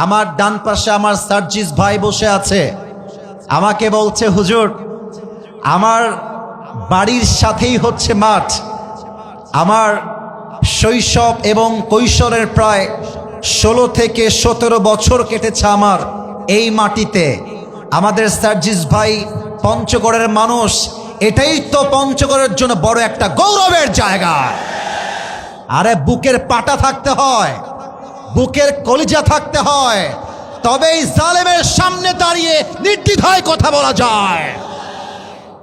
আমার ডান পাশে আমার সার্জিস ভাই বসে আছে। আমাকে বলছে, হুজুর আমার বাড়ির সাথেই হচ্ছে মাঠ। আমার শৈশব এবং কৈশোরের প্রায় 16 থেকে 17 বছর কেটেছে আমার এই মাটিতে। আমাদের সার্জিস ভাই পঞ্চগড়ের মানুষ, এটাই তো পঞ্চগড়ের জন্য বড় একটা গৌরবের জায়গা। আরে বুকের পাটা থাকতে হয়, বুকের কলিজা থাকতে হয়, তবেই জালেমের সামনে দাঁড়িয়ে নির্দ্বিধায় কথা বলা যায়।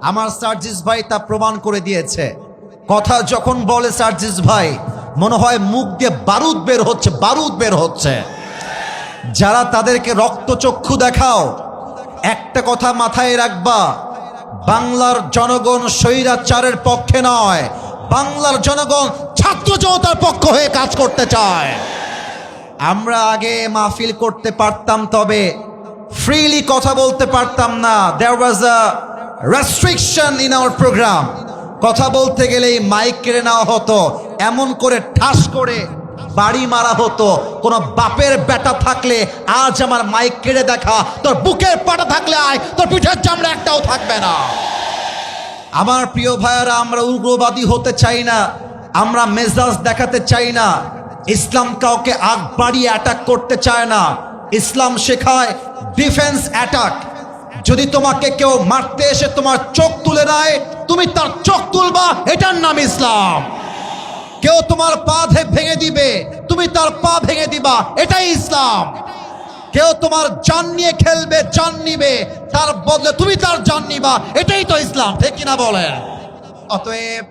আমার সার্জিস ভাই তা প্রমাণ করে দিয়েছে। কথা যখন বলে সার্জিস ভাই, মনে হয় মুখ দিয়ে বারুদ বের হচ্ছে, বারুদ বের হচ্ছে। যারা তাদেরকে রক্তচক্ষু দেখাও, একটা কথা মাথায় রাখবা, বাংলার জনগণ স্বৈরাচারের পক্ষে নয়, বাংলার জনগণ ছাত্র জনতার পক্ষ হয়ে কাজ করতে চায়। আমরা আগে মাহফিল করতে পারতাম, তবে ফ্রিলি কথা বলতে পারতাম না। দেয়ার ওয়াজ আ রেস্ট্রিকশন ইন আওয়ার প্রোগ্রাম। কথা বলতে গেলেই মাইক কেড়ে নেওয়া হতো, এমন করে ঠাস করে বাড়ি মারা হতো। কোনো বাপের বেটা থাকলে আজ আমার মাইক কেড়ে দেখা, তোর বুকের পাটা থাকলে আয়, তোর পিঠের চামড়া একটাও থাকবে না। আমার প্রিয় ভাইয়ারা, আমরা উগ্রবাদী হতে চাই না, আমরা মেজাজ দেখাতে চাই না। ইসলাম কাউকে আগ বাড়িয়ে অ্যাটাক করতে চায় না। ইসলাম শেখায় ডিফেন্স অ্যাটাক। যদি তোমাকে কেউ মারতে এসে তোমার চোখ তুলে নেয়, তুমি তার চোখ তুলবা, এটার নাম ইসলাম। কেউ তোমার পা ভেঙে দিবে, তুমি তার পা ভেঙে দিবা, এটাই ইসলাম। কেউ তোমার জান নিয়ে খেলবে, জান নিবে, তার বদলে তুমি তার জান নিবা, এটাই তো ইসলাম। ঠিক কিনা বলেন? অতএব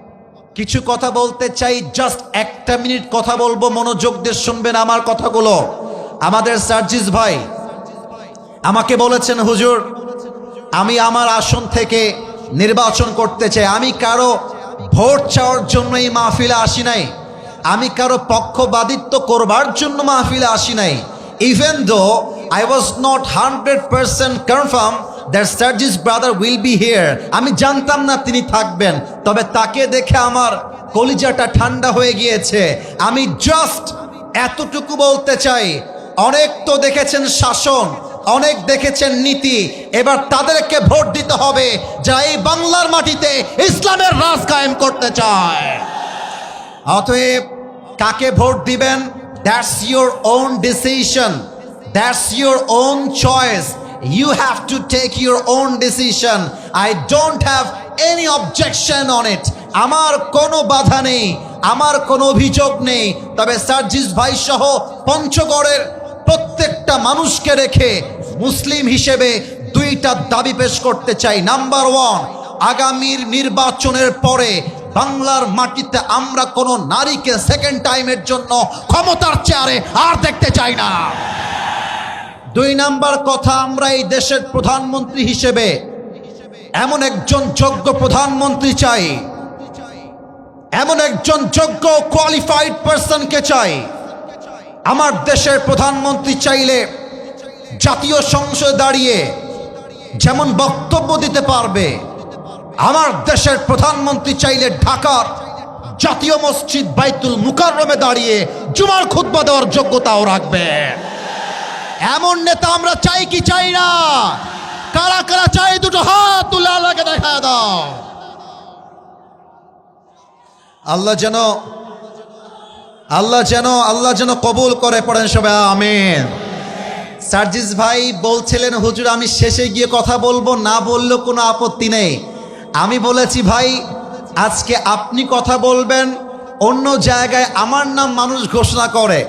কিছু কথা বলতে চাই, জাস্ট একটা মিনিট কথা বলবো, মনোযোগ দিয়ে শুনবেন আমার কথাগুলো। আমাদের সার্জিস ভাই আমাকে বলেছেন, হুজুর আমি আমার আসন থেকে নির্বাচন করতে চাই। আমি কারো ভোট চাওয়ার জন্য এই মাহফিলে আসি নাই, আমি কারো পক্ষপাতিত্ব করবার জন্য মাহফিলে আসি নাই। Even though I was not 100% confirm that Sarjis brother will be here. আমি জানতাম না তিনি থাকবেন, তবে তাকে দেখে আমার কলিজাটা ঠান্ডা হয়ে গিয়েছে। আমি জাস্ট এতটুকু বলতে চাই, অনেক তো দেখেছেন শাসন, অনেক দেখেছেন নীতি, এবার তাদেরকে ভোট দিতে হবে যারা এই বাংলার মাটিতে ইসলামের রাজ কায়েম করতে চায়। অতএব কাকে ভোট দিবেন, that's your own decision, that's your own choice. You have to take your own decision. I don't have any objection on it. আমার কোনো বাধা নেই, আমার কোনো অভিযোগ নেই। তবে সার্জিস ভাই সহ পঞ্চগড়ের প্রত্যেকটা মানুষকে রেখে মুসলিম হিসেবে দুইটা দাবি পেশ করতে চাই। নাম্বার 1, আগামীর নির্বাচনের পরে বাংলার মাটিতে আমরা কোনো নারীকে সেকেন্ড টাইমের জন্য ক্ষমতার চেয়ারে আর দেখতে চাই না। 2 নাম্বার কথা, আমরা এই দেশের প্রধানমন্ত্রী হিসেবে এমন একজন যোগ্য প্রধানমন্ত্রী চাই, এমন একজন যোগ্য কোয়ালিফাইড পারসনকে চাই। আমার দেশের প্রধানমন্ত্রী চাইলে জাতীয় সংসদে দাঁড়িয়ে যেমন বক্তব্য দিতে পারবে, আমার দেশের প্রধানমন্ত্রী চাইলে ঢাকার জাতীয় মসজিদ বাইতুল মুকাররমে দাঁড়িয়ে জুমার খুতবা দেওয়ার যোগ্যতাও রাখবে। এমন নেতা আমরা চাই কি চাই না? কারা কারা চাই দুটো হাত তুলে আল্লাহকে দেখা দাও। আল্লাহ যেন কবুল করে, পড়েন সবাই আমিন। সার্জিস ভাই বলছিলেন, হুজুর আমি শেষে গিয়ে কথা বলবো, না বললেও কোনো আপত্তি নেই। আমি বলেছি, ভাই আজকে আপনি কথা বলবেন, অন্য জায়গায় আমার নাম মানুষ ঘোষণা করে,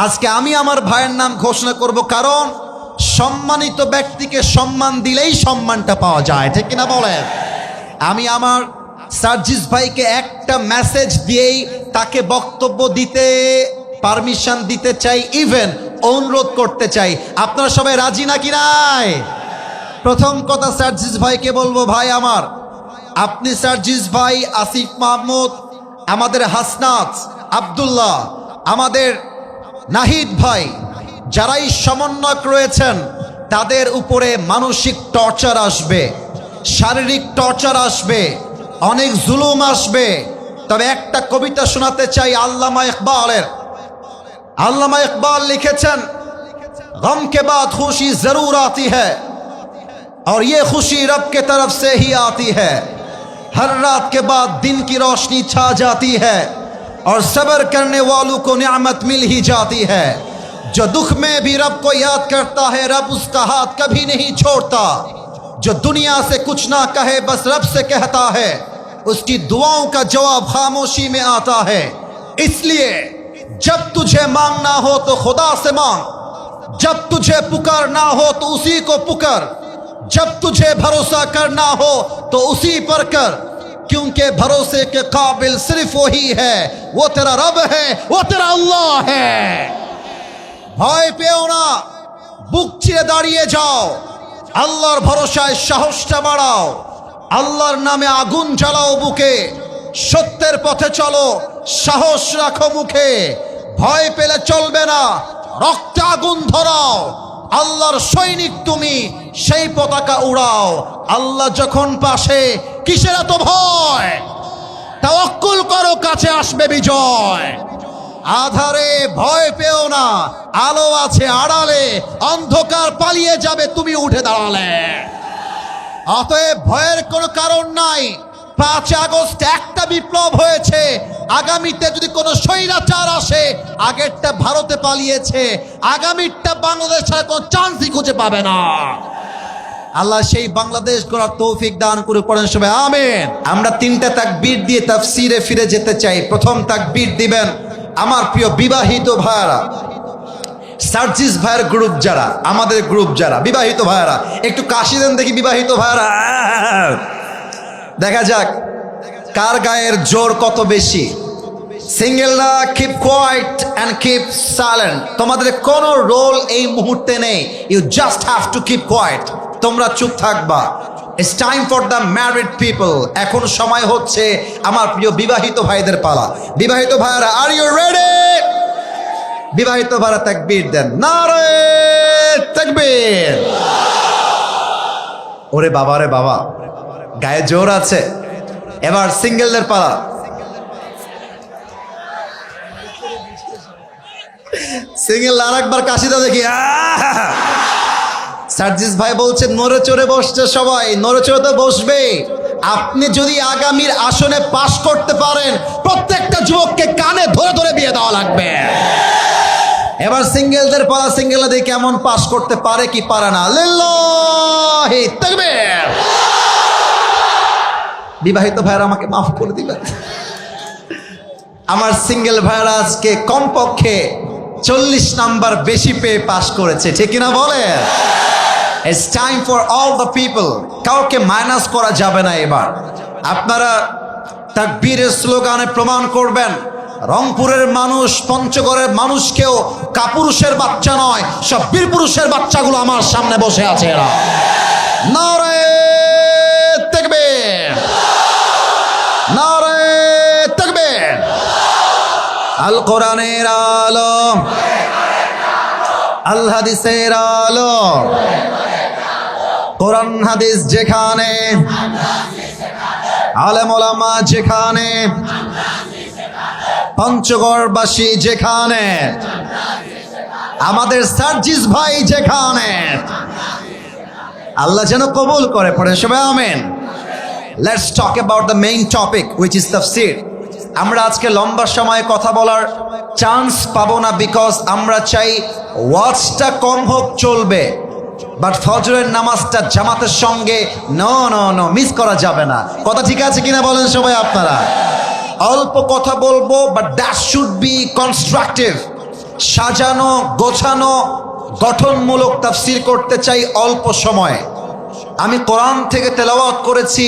আজকে আমি আমার ভাইয়ের নাম ঘোষণা করব, কারণ সম্মানিত ব্যক্তিকে সম্মান দিলেই সম্মানটা পাওয়া যায়। ঠিক কিনা বলেন? আমি আমার সার্জিস ভাইকে একটা মেসেজ দিয়েই তাকে বক্তব্য দিতে পারমিশন দিতে চাই, ইভেন অনুরোধ করতে চাই। আপনারা সবাই রাজি নাকি নাই? প্রথম কথা সার্জিস ভাইকে বলবো, ভাই আমার, আপনি সার্জিস ভাই, আসিফ মাহমুদ, আমাদের হাসনাত, আব্দুল্লাহ, আমাদের নাহিদ ভাই, যারাই সমন্বয়ক রয়েছেন, তাদের উপরে মানসিক টর্চার আসবে, শারীরিক টর্চার আসবে, অনেক জুলুম আসবে। তবে একটা কবিতা শোনাতে চাই আল্লামা ইকবালের। আল্লামা ইকবাল লিখেছেন, गम के बाद खुशी जरूर आती है और ये खुशी रब के तरफ से ही आती है। हर रात के बाद दिन की रोशनी छा जाती है और सब्र करने वालों को नियामत मिल ही जाती है। जो दुख में भी रब को याद करता है, रब उसका हाथ कभी नहीं छोड़ता। जो दुनिया से कुछ ना कहे, बस रब से कहता है, उसकी दुआओं का जवाब खामोशी में आता है। इसलिए जब तुझे मांगना हो तो खुदा से मांग, जब तुझे पुकारना हो तो उसी को पुकार, जब तुझे भरोसा करना हो तो उसी पर कर, क्योंकि भरोसे के काबिल सिर्फ वही है। वो तेरा रब है, वो तेरा अल्लाह है। ভয় পেও না, বুক চিরে দাঁড়িয়ে যাও, আল্লাহর ভরসায় সাহসটা বাড়াও, আল্লাহর নামে আগুন জ্বালাও বুকে, সত্যের পথে চলো, সাহস রাখো মুখে। ভয় পেলে চলবে না, রক্তে আগুন ধরাও, আল্লাহর সৈনিক তুমি, সেই পতাকা উড়াও। আল্লাহ যখন পাশে, কিসের এত ভয়? তাওয়াক্কুল করো, কাছে আসবে বিজয়। আধারে ভয় পেও না, আলো আছে আড়ালে, অন্ধকার পালিয়ে যাবে তুমি উঠে দাঁড়ালে। অতএব ভয়ের কোনো কারণ নাই। 5 আগস্ট একটা বিপ্লব হয়েছে, আগামীতে যদি কোনো স্বৈরাচার আসে, আগেরটা ভারতে পালিয়েছে, আগামীটা বাংলাদেশের কোনো চান্সই খুঁজে পাবে না। আল্লাহ সেই বাংলাদেশ গড়ার তৌফিক দান করে, পড়েন সবাই আমিন। আমরা 3টা তাকবীর দিয়ে তাফসিরে ফিরে যেতে চাই। প্রথম তাকবীর দিবেন আমার প্রিয় বিবাহিত ভাইরা, সার্জিস ভাইয়ের গ্রুপ যারা, আমাদের গ্রুপ যারা বিবাহিত ভাইরা, একটু কাশি দেন দেখি বিবাহিত ভাইরা। দেখা যাক কার গায়ের জোর কত বেশি। সিঙ্গেলরা keep quiet and keep silent. তোমাদের কোনো রোল এই মুহূর্তে নেই, you just have to keep quiet. তোমরা চুপ থাকবা। It's time for the married people. এখন সময় হচ্ছে আমার প্রিয় বিবাহিত ভাইদের পালা। বিবাহিত ভাইরা, আর ইউ রেডি? বিবাহিত ভাইরা তাকবীর দেন, নারে তাকবীর। ওরে বাবা রে বাবা, গায়ে জোর আছে। এবার সিঙ্গেলদের পালা। সিঙ্গেল আর একবার কাশিটা দেখি। সার্জিস ভাই বলছে নড়ে চড়ে বসছে সবাই, নড়ে চড়ে তো বসবে। আপনি যদি আগামীর আসনে পাশ করতে পারেন, প্রত্যেকটা যুবককে কানে ধরে ধরে বিয়ে দেওয়া লাগবে। এবার সিঙ্গেলদের পালা। সিঙ্গেলরা দেখি কেমন পাশ করতে পারে কি পারে না। লিল্লাহি তাকবীর। বিবাহিত ভাইরা আমাকে মাফ করে দিবেন। আমার সিঙ্গেল ভাইরা আজকে কমপক্ষে 40 নাম্বার বেশি পেয়ে পাশ করেছে, ঠিক কিনা বলেন? It's time for all the people. কাউকে মাইনাস করা যাবে না। এবার আপনারা তাকবীরের স্লোগানে প্রমাণ করবেন, রংপুরের মানুষ, পঞ্চগড়ের মানুষকেও কাপুরুষের বাচ্চা নয়, সব বীর পুরুষের বাচ্চাগুলো আমার সামনে বসে আছে। এরা নারে তাকবীর, নারে তাকবীর। আল কোরআনের আলো, আল হাদিসের আলো, কোরআন হাদিস যেখানে, আলেম ওলামা যেখানে, পঞ্চগড়বাসী যেখানে, আমাদের সার্জিস ভাই যেখানে, আল্লাহ যেন কবুল করে। পড়ে সবাই আমিন। Let's talk about the main topic which is তাফসীর। আমরা আজকে লম্বা সময় কথা বলার চান্স পাবো না, বিকজ আমরা চাই ওয়াজটা কম হোক চলবে, বাট ফজরের নামাজটা জামাতের সঙ্গে নো মিস করা যাবে না। কথা ঠিক আছে কিনা বলেন সবাই আপনারা? অল্প কথা বলবো, but that should be constructive. সাজানো গোছানো গঠনমূলক তাফসীর করতে চাই অল্প সময়ে। আমি কোরআন থেকে তেলাওয়াত করেছি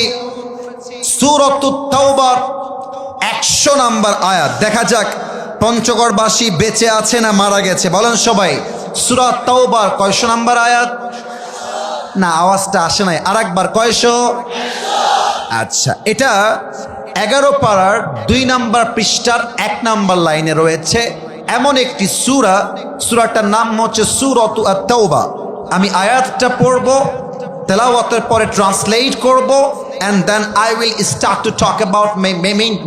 সূরাতুত তাওবার 100 নাম্বার আয়াত। দেখা যাক পঞ্চগড়বাসী বেঁচে আছে না মারা গেছে, বলেন সবাই। সূরা তাওবার কয়শো নাম্বার আয়াত? না, আওয়াজটা আসে নাই, আর একবার কয়শো? আচ্ছা, এটা 11 পারার 2 নাম্বার পৃষ্ঠার 1 নাম্বার লাইনে রয়েছে এমন একটি সূরা। সূরাটার নাম হচ্ছে সূরাতুত তাওবা। আমি আয়াতটা পড়ব, তেলাওয়াতের পরে ট্রান্সলেট করব, and then I will start to talk about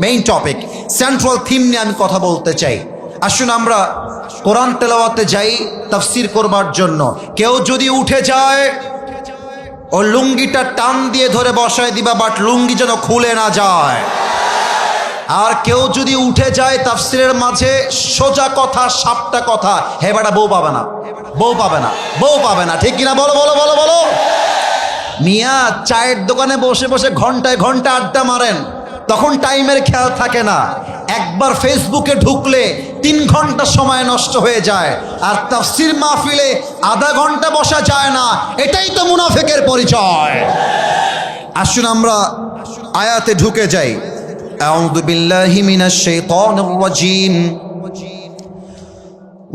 main topic, central theme নিয়ে আমি কথা বলতে চাই। আসুন আমরা কোরআন তেলাওয়াতে যাই তাফসীর করবার জন্য, কেউ যদি উঠে যায় ও লুঙ্গিটা টান দিয়ে ধরে বসায় দিবা, বাট লুঙ্গি যেন খুলে না যায়। আর কেউ যদি উঠে যায় তাফসীরের মাঝে, সোজা কথা সাপটা কথা, হে বেটা বউ পাবে না, বউ পাবে না, বউ পাবে না, ঠিক কিনা বলো বলো বলো বলো। মিয়া চায়ের দোকানে বসে বসে ঘন্টায় ঘন্টা আড্ডা মারেন, তখন টাইমের খেয়াল থাকে না, একবার ফেসবুকে ঢুকলে 3 ঘন্টা সময় নষ্ট হয়ে যায়। আর তাফসীর মাহফিলে আধা ঘন্টা বসা যায় না, এটাই তো মুনাফিকের পরিচয়। আসুন আমরা আয়াতে ঢুকে যাই। আউযু বিল্লাহি মিনাশ শাইতানির রাজীম।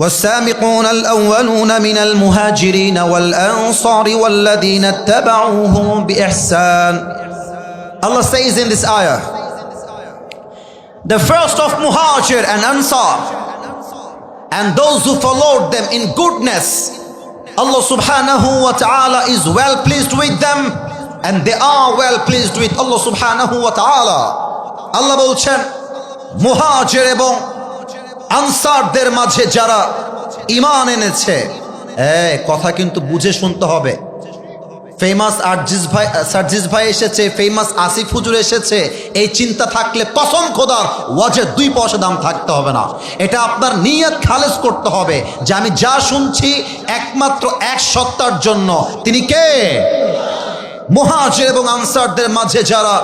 والسابقون الأولون من المهاجرين والأنصار والذين اتبعوهم بإحسان. Allah says in this ayah, the first of Muhajir and Ansar and those who followed them in goodness, Allah subhanahu wa ta'ala is well pleased with them and they are well pleased with Allah subhanahu wa ta'ala. Allah বলছেন মুহাজির এবং আনসারদের মাঝে যারা ঈমান এনেছে, কথা কিন্তু বুঝে শুনতে হবে। ফেমাস সার্জিস ভাই এসেছে, ফেমাস আসিফ হুজুর এসেছে, এই চিন্তা থাকলে কসম খোদার ওয়াজে 2 পয়সা দাম থাকতে হবে না। এটা আপনার নিয়ত খালেস করতে হবে যে আমি যা শুনছি একমাত্র এক সত্তার জন্য। তিনি কে? মুহাজির এবং আনসারদের মাঝে যারা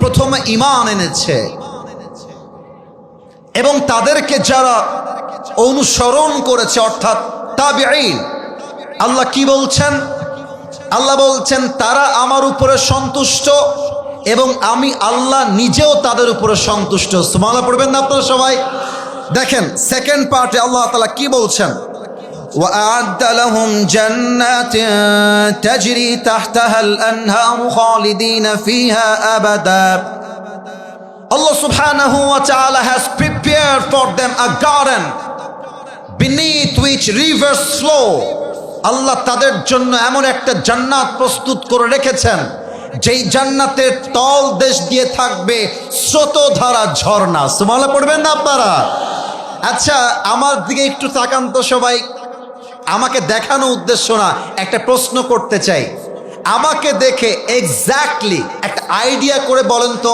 প্রথমে ঈমান এনেছে এবং তাদেরকে যারা অনুসরণ করেছে, অর্থাৎ তাবিঈন। আল্লাহ কি বলছেন? আল্লাহ বলছেন তারা আমার উপরে সন্তুষ্ট এবং আমি আল্লাহ নিজেও তাদের উপরে সন্তুষ্ট। সুবহানাল্লাহ পড়বেন না আপনারা সবাই? দেখেন সেকেন্ড পার্টে আল্লাহ তাআলা কি বলছেন, وَأَعَدَّ لَهُمْ جَنَّاتٍ تَجْرِي تَحْتَهَا الْأَنْهَارُ خَالِدِينَ فِيهَا أَبَدًا. Allah subhanahu wa ta'ala has prepared for them a garden beneath which rivers flow. আল্লাহ তাদের জন্য এমন একটা জান্নাত প্রস্তুত করে রেখেছেন যেই জান্নাতের তল দেশ দিয়ে থাকবে স্রোতধারা ঝর্ণা। সুবহানাল্লাহ পড়বেন না আপনারা? আচ্ছা আমার দিকে একটু তাকান তো সবাই, আমাকে দেখানো উদ্দেশ্য না, একটা প্রশ্ন করতে চাই। আমাকে দেখে এক্স্যাক্টলি একটা আইডিয়া করে বলেন তো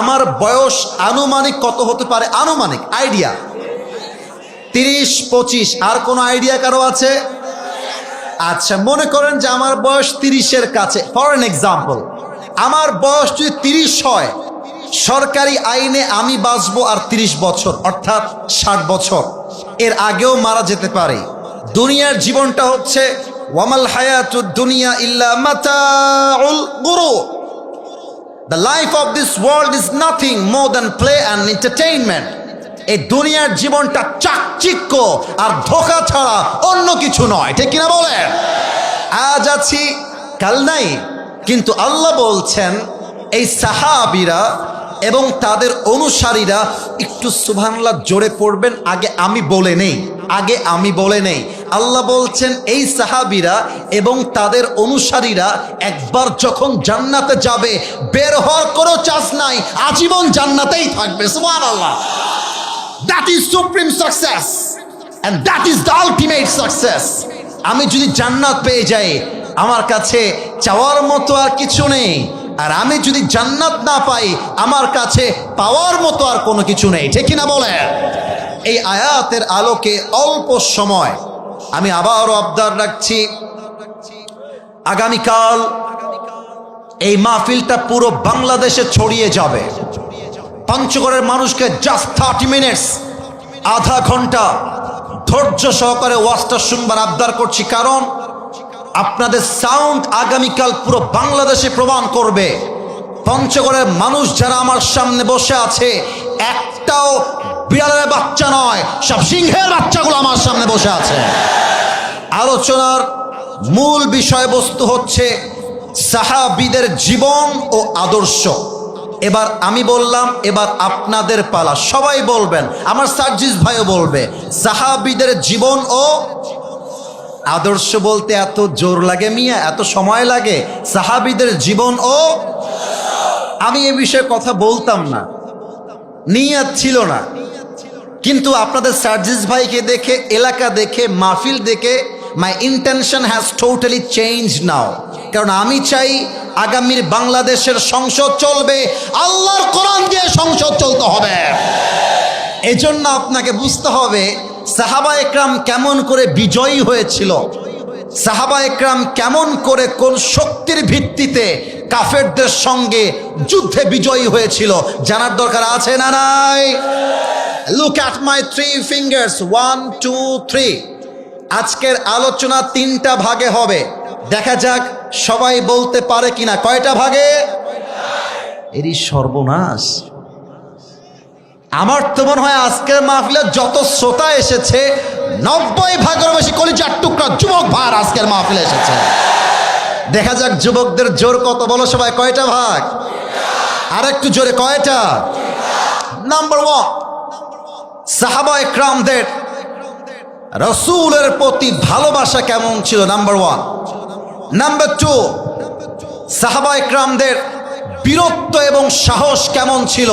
আমার বয়স আনুমানিক কত হতে পারে? আনুমানিক আইডিয়া 30-25। আর কোনো আইডিয়া কারো আছে? আচ্ছা মনে করেন যে আমার বয়স 30-এর কাছে, ফর এন এক্সাম্পল। আমার বয়স যদি 30 হয়, সরকারি আইনে আমি বাঁচবো আর 30 বছর, অর্থাৎ 60 বছর। এর আগেও মারা যেতে পারে। দুনিয়ার জীবনটা হচ্ছে ওয়ামাল হায়াতুদ দুনিয়া ইল্লা মাতাউল গুরুর। The life of this world is nothing more than play and entertainment. এই দুনিয়ার জীবনটা চাকচিক্য আর ধোঁকা ছাড়া অন্য কিছু নয়, ঠিক কিনা বলেন? আজ আছি কাল নাই। কিন্তু আল্লাহ বলছেন এই সাহাবীরা এবং তাদের অনুসারীরা, একটু সুবহানাল্লাহ জোরে পড়বেন, আগে আমি বলে নেই, আগে আমি বলে নেই। আল্লাহ বলছেন এই সাহাবীরা এবং তাদের অনুসারীরা একবার যখন জান্নাতে যাবে, বের হওয়ার কোনো চান্স নাই, আজীবন জান্নাতেই থাকবে। সুবহানাল্লাহ। That is supreme success and that is the ultimate success. আমি যদি জান্নাত পেয়ে যাই, আমার কাছে চাওয়ার মতো আর কিছু নেই। আর আমি যদি জান্নাত না পাই, আমার কাছে পাওয়ার মতো আর কোনো কিছু নেই, ঠিক কিনা বলেন? এই আয়াতের আলোকে অল্প সময় আমি আবারও আবদার রাখছি, আগামীকাল এই মাহফিলটা পুরো বাংলাদেশে ছড়িয়ে যাবে। পঞ্চগড়ের মানুষকে জাস্ট 30 মিনিটস, আধা ঘন্টা ধৈর্য সহকারে ওয়াজটা শুনবার আবদার করছি, কারণ আপনাদের সাউন্ড আগামীকাল পুরো বাংলাদেশে প্রমাণ করবে পঞ্চগড়ের মানুষ যারা আমার সামনে বসে আছে একটাও বিড়ালের বাচ্চা নয়, সব সিংহের বাচ্চাগুলো আমার সামনে বসে আছে। আলোচনার মূল বিষয়বস্তু হচ্ছে সাহাবীদের জীবন ও আদর্শ। এবার আমি বললাম, এবার আপনাদের পালা, সবাই বলবেন, আমার সার্জিস ভাইও বলবে। সাহাবীদের জীবন ও আদর্শ বলতে এত জোর লাগে মিয়া, এত সময় লাগে? সাহাবীদের জীবন ও, আমি এ বিষয়ে কথা বলতাম না, নিয়ত ছিল না, কিন্তু আপনাদের সার্জিস ভাইকে দেখে, এলাকা দেখে, মাহফিল দেখে my intention has totally change now. কারণ আমি চাই আগামীর বাংলাদেশের সংসদ চলবে আল্লাহর কোরআন দিয়ে, সংসদ চলতে হবে। এজন্য আপনাকে বুঝতে হবে সাহাবা একরাম কেমন করে বিজয়ী হয়েছিল, সাহাবা একরাম কেমন করে কোন শক্তির ভিত্তিতে কাফেরদের সঙ্গে যুদ্ধে বিজয়ী হয়েছিল, জানার দরকার আছে না নাই? Look at my 3 fingers 1 2 3। আজকের আলোচনা 3টা ভাগে হবে, দেখা যাক সবাই বলতে পারে কিনা। কয়টা ভাগে? এরই সর্বনাশ। আমার তো মনে হয় আজকের মাহফিলে যত শ্রোতা এসেছে 90 ভাগের বেশি কলিজার টুকরা যুবক ভাই আজকের মাহফিলে এসেছে। দেখা যাক যুবকদের জোর কত, বলো সবাই কয়টা ভাগ? আর একটু জোরে কয়টা? নাম্বার 1, সাহাবা একরামদের রাসূলের প্রতি ভালোবাসা কেমন ছিল, নাম্বার 1। নাম্বার 2, সাহাবা একরামদের বীরত্ব এবং সাহস কেমন ছিল।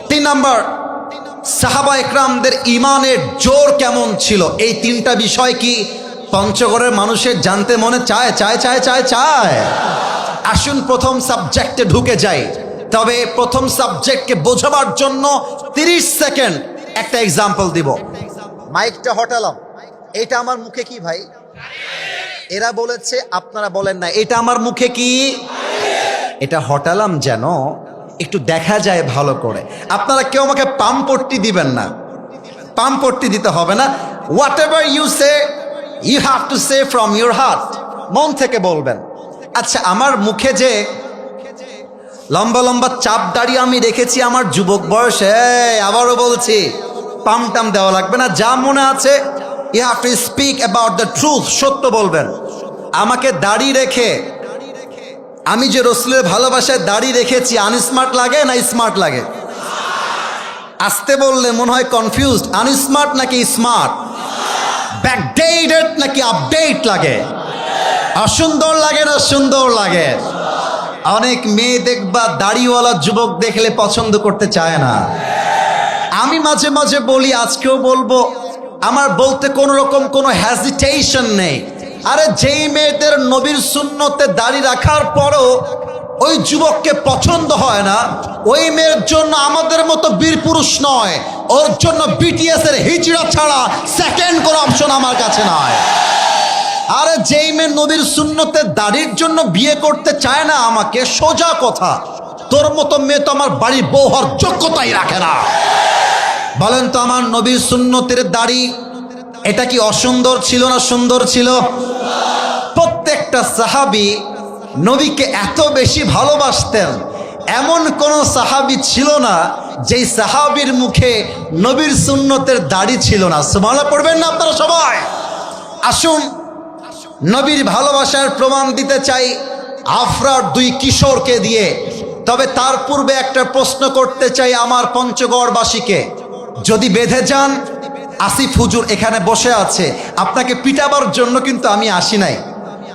3 নাম্বার, সাহাবা একরামদের ইমানের জোর কেমন ছিল। এই 3টা বিষয় কি পঞ্চগড়ের মানুষের জানতে মনে চায়? চায় চায় চায় চায়। আসুন প্রথম সাবজেক্টে ঢুকে যাই। তবে প্রথম সাবজেক্টকে বোঝাবার জন্য 30 সেকেন্ড একটা এক্সাম্পল দিব। মাইকটা হটালাম। এটা আমার মুখে কি ভাই? এরা বলেছে, আপনারা বলেন না। এটা আমার মুখে কি? এটা হটালাম যেন একটু দেখা যায় ভালো করে। আপনারা কেউ আমাকে পামপট্টি দিবেন না, পামপট্টি দিতে হবে না। Whatever you say, you have to say from your heart, মন থেকে বলবেন। আচ্ছা, আমার মুখে যে লম্বা লম্বা চাপ দাড়ি আমি রেখেছি আমার যুবক বয়সে, আবারও বলছি পামটাম দেওয়া লাগবে না, যা মনে আছে you have to speak about the truth, সত্য বলবেন। আমাকে দাড়ি রেখে, আমি যে রসুলের ভালোবাসায় দাড়ি রেখেছি, আনস্মার্ট লাগে না স্মার্ট লাগে? আসতে বললে মনে হয় কনফিউজড। আনস্মার্ট নাকি স্মার্ট? ব্যাকডেটেড নাকি আপডেট লাগে? অসুন্দর লাগে না সুন্দর লাগে? অনেক মেয়ে দেখবা দাড়িওয়ালা যুবক দেখলে পছন্দ করতে চায় না। আমি মাঝে মাঝে বলি, আজকেও বলবো, আমার বলতে কোনো রকম কোনো হ্যাজিটেশন নেই। আরে যেই মেয়েদের নবীর সুন্নতে দাড়ি রাখার পরও ওই যুবককে পছন্দ হয় না, ওই মেয়ের জন্য আমাদের মতো বীর পুরুষ নয়, ওর জন্য বিটিএস এর হিজড়া ছাড়া সেকেন্ড কোনো অপশন আমার কাছে নয়। আরে যেই মেয়ে নবীর সুন্নতে দাড়ির জন্য বিয়ে করতে চায় না আমাকে, সোজা কথা, তোর মতো মেয়ে তো আমার বাড়ির বউ হওয়ার যোগ্যতাই রাখে না। বলেন তো, আমার নবীর সুন্নতের দাড়ি এটা কি অসুন্দর ছিল না সুন্দর ছিল? প্রত্যেকটা সাহাবী নবীকে এত বেশি ভালোবাসতেন, এমন কোন সাহাবী ছিল না যেই সাহাবীর মুখে নবীর সুন্নতের দাড়ি ছিল না। সুবহানাল্লাহ পড়বেন না আপনারা সবাই? আসুন নবীর ভালোবাসার প্রমাণ দিতে চাই আফরার 2 কিশোরকে দিয়ে। তবে তার পূর্বে একটা প্রশ্ন করতে চাই আমার পঞ্চগড়বাসীকে। যদি বেঁধে যান, আসিফ হুজুর এখানে বসে আছে, আপনাকে পিটাবার জন্য কিন্তু আমি আসি নাই।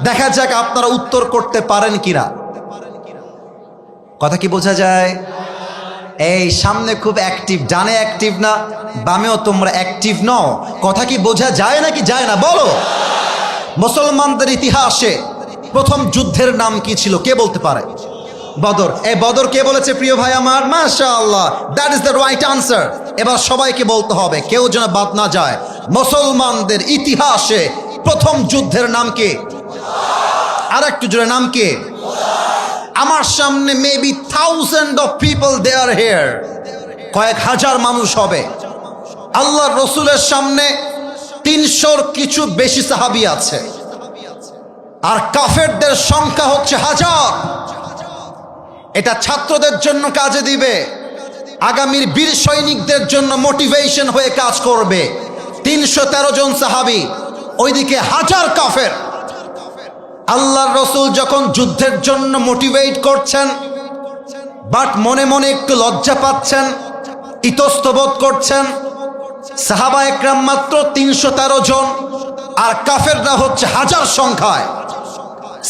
দেখা যাক আপনারা উত্তর করতে পারেন কিনা। কথা কি বোঝা যায়? এই সামনে খুব অ্যাক্টিভ, ডানে অ্যাক্টিভ না বামেও তোমরা অ্যাক্টিভ নও। কথা কি বোঝা যায় নাকি যায় না বলো? মুসলমানদের ইতিহাসে প্রথম যুদ্ধের নাম কি ছিল, কে বলতে পারে? বদর। এই বদর কে বলেছে প্রিয় ভাই আমার? মাশাআল্লাহ, that is the right answer. এবার সবাইকে বলতে হবে, কেউ যেন বাদ না যায়। মুসলমানদের ইতিহাসে প্রথম যুদ্ধের নাম কি? আর একটু জোরে, নাম কি? আমার সামনে maybe thousand of people they are here, কয়েক হাজার মানুষ হবে। আল্লাহর রসুলের সামনে 300-র কিছু বেশি সাহাবী আছে, আর কাফেরদের সংখ্যা হচ্ছে হাজার। এটা ছাত্রদের জন্য কাজে দিবে, আগামীর বীর সৈনিকদের জন্য মোটিভেশন হয়ে কাজ করবে। 313 জন সাহাবী, ওইদিকে হাজার কাফের। আল্লাহর রসুল যখন যুদ্ধের জন্য মোটিভেট করছেন, বাট মনে মনে একটু লজ্জা পাচ্ছেন, ইতস্তবোধ করছেন। সাহাবা একরাম মাত্র 313 জন, আর কাফেররা হচ্ছে হাজার সংখ্যায়।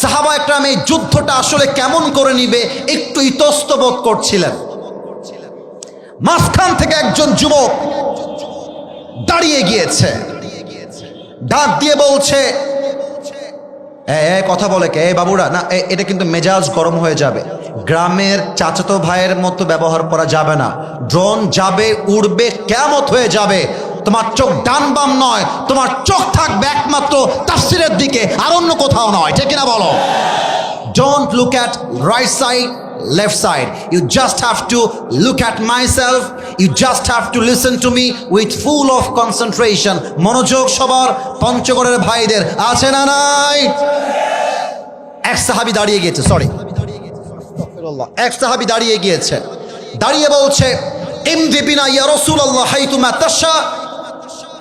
সাহাবা একরাম এই যুদ্ধটা আসলে কেমন করে নিবে একটু ইতস্তবোধ করছিলেন। মাঝখান থেকে একজন যুবক দাঁড়িয়ে গিয়েছে, ডাক দিয়ে বলছে, কথা বলে কে বাবুরা? না, এটা কিন্তু মেজাজ গরম হয়ে যাবে। গ্রামের চাচাতো ভাইয়ের মতো ব্যবহার করা যাবে না। ড্রোন যাবে, উড়বে, কিয়ামত হয়ে যাবে। তোমার চোখ ডান বাম নয়, তোমার চোখ থাকবে একমাত্র তাফসীরের দিকে, আর অন্য কোথাও নয়, ঠিক কিনা বলো? Don't look at right side, left side. You just have to look at myself. You just have to listen to me with full of concentration. মনোযোগ সবার পঞ্চগড়ের ভাইদের আছে না নাই? এক সাহাবী দাঁড়িয়ে গিয়েছে, সরি, এক সাহাবী দাঁড়িয়ে গিয়েছে, দাঁড়িয়ে বলছে, ইমদি বিনা ইয়া রাসূলুল্লাহ হাইতুমা তাশা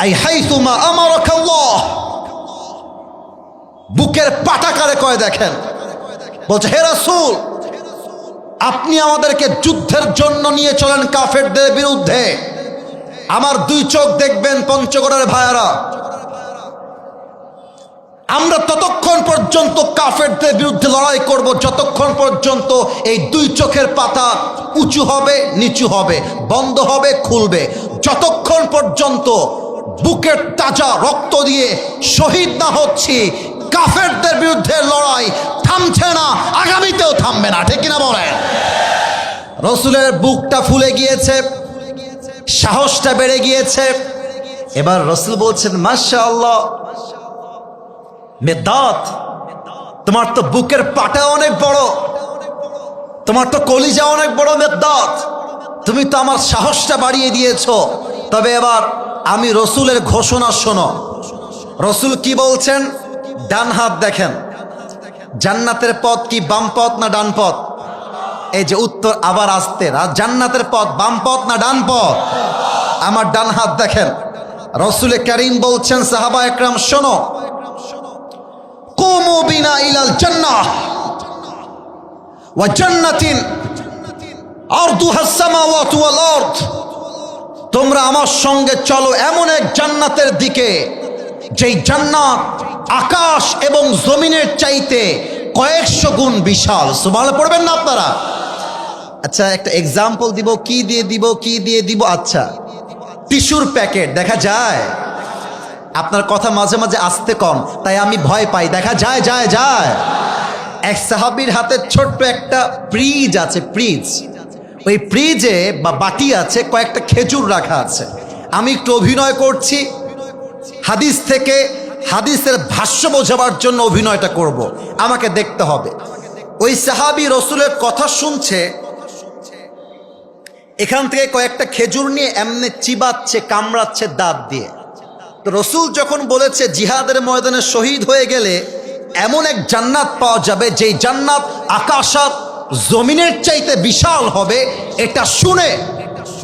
আই হাইতুমা আমারাকাল্লাহ। বুকের পাটাকারে কয় দেখেন, বলছে, হে রাসূল, আপনি আমাদেরকে যুদ্ধের জন্য নিয়ে চলেন কাফেরদের বিরুদ্ধে। আমার দুই চোখ দেখবেন পঞ্চগড়ের ভাইয়ারা, আমরা ততক্ষণ পর্যন্ত কাফেরদের বিরুদ্ধে লড়াই করব যতক্ষণ পর্যন্ত এই দুই চোখের পাতা উঁচু হবে, নিচু হবে, বন্ধ হবে, খুলবে। যতক্ষণ পর্যন্ত বুকের তাজা রক্ত দিয়ে শহীদ না হচ্ছি, কাফেরদের বিরুদ্ধে লড়াই থামছে না, আগামীতেও থামবে না, ঠিক কিনা বলেন? রসুলের বুকটা ফুলে গিয়েছে, সাহসটা বেড়ে গিয়েছে। এবার রসুল বলছেন, মাশাআল্লাহ মেদাত, তোমার তো বুকের পাটা অনেক বড়, তোমার তো কলিজা অনেক বড় মেদাত, তুমি তো আমার সাহসটা বাড়িয়ে দিয়েছো। তবে এবার আমি রসুলের ঘোষণা শোনো। রসুল কি বলছেন? ডান হাত দেখেন, জান্নাতের পথ কি বাম পথ না ডান পথ? এই যে উত্তর আবার আসতে, জান্নাতের পথ বাম পথ না ডান পথ? আমার ডান হাত দেখেন। রসুল করিম বলছেন, সাহাবা একরাম শোনো, কুমু বিনা ইলাল জান্নাহ ওয়া জান্নাতিন আরদুহাস সামাওয়াতু ওয়াল আরদ। তোমরা আমার সঙ্গে চলো এমন এক জান্নাতের দিকে যেই জান্নাত আকাশ এবং জমিনের চাইতে কয়েকশো গুণ বিশাল। সুবহানাল্লাহ পড়বেন না আপনারা? আচ্ছা, একটা এক্সাম্পল দিব। কি দিয়ে দিব? কি দিয়ে দিব? আচ্ছা, টিস্যুর প্যাকেট দেখা যায়? আপনার কথা মাঝে মাঝে আসতে কম, তাই আমি ভয় পাই। দেখা যায়? যায় যায়। এক সাহাবীর হাতে ছোট্ট একটা ফ্রিজ আছে, ফ্রিজ। ওই ফ্রিজে বা বাটি আছে, কয়েকটা খেজুর রাখা আছে। আমি একটু অভিনয় করছি, হাদিস থেকে হাদিসের ভাষ্য বোঝাবার জন্য অভিনয়টা করব, আমাকে দেখতে হবে। ওই সাহাবী রসুলের কথা শুনছে, এখান থেকে কয়েকটা খেজুর নিয়ে এমনি চিবাচ্ছে, কামড়াচ্ছে দাঁত দিয়ে। তো রসুল যখন বলেছে জিহাদের ময়দানে শহীদ হয়ে গেলে এমন এক জান্নাত পাওয়া যাবে যেই জান্নাত আকাশ আর জমিনের চাইতে বিশাল হবে, এটা শুনে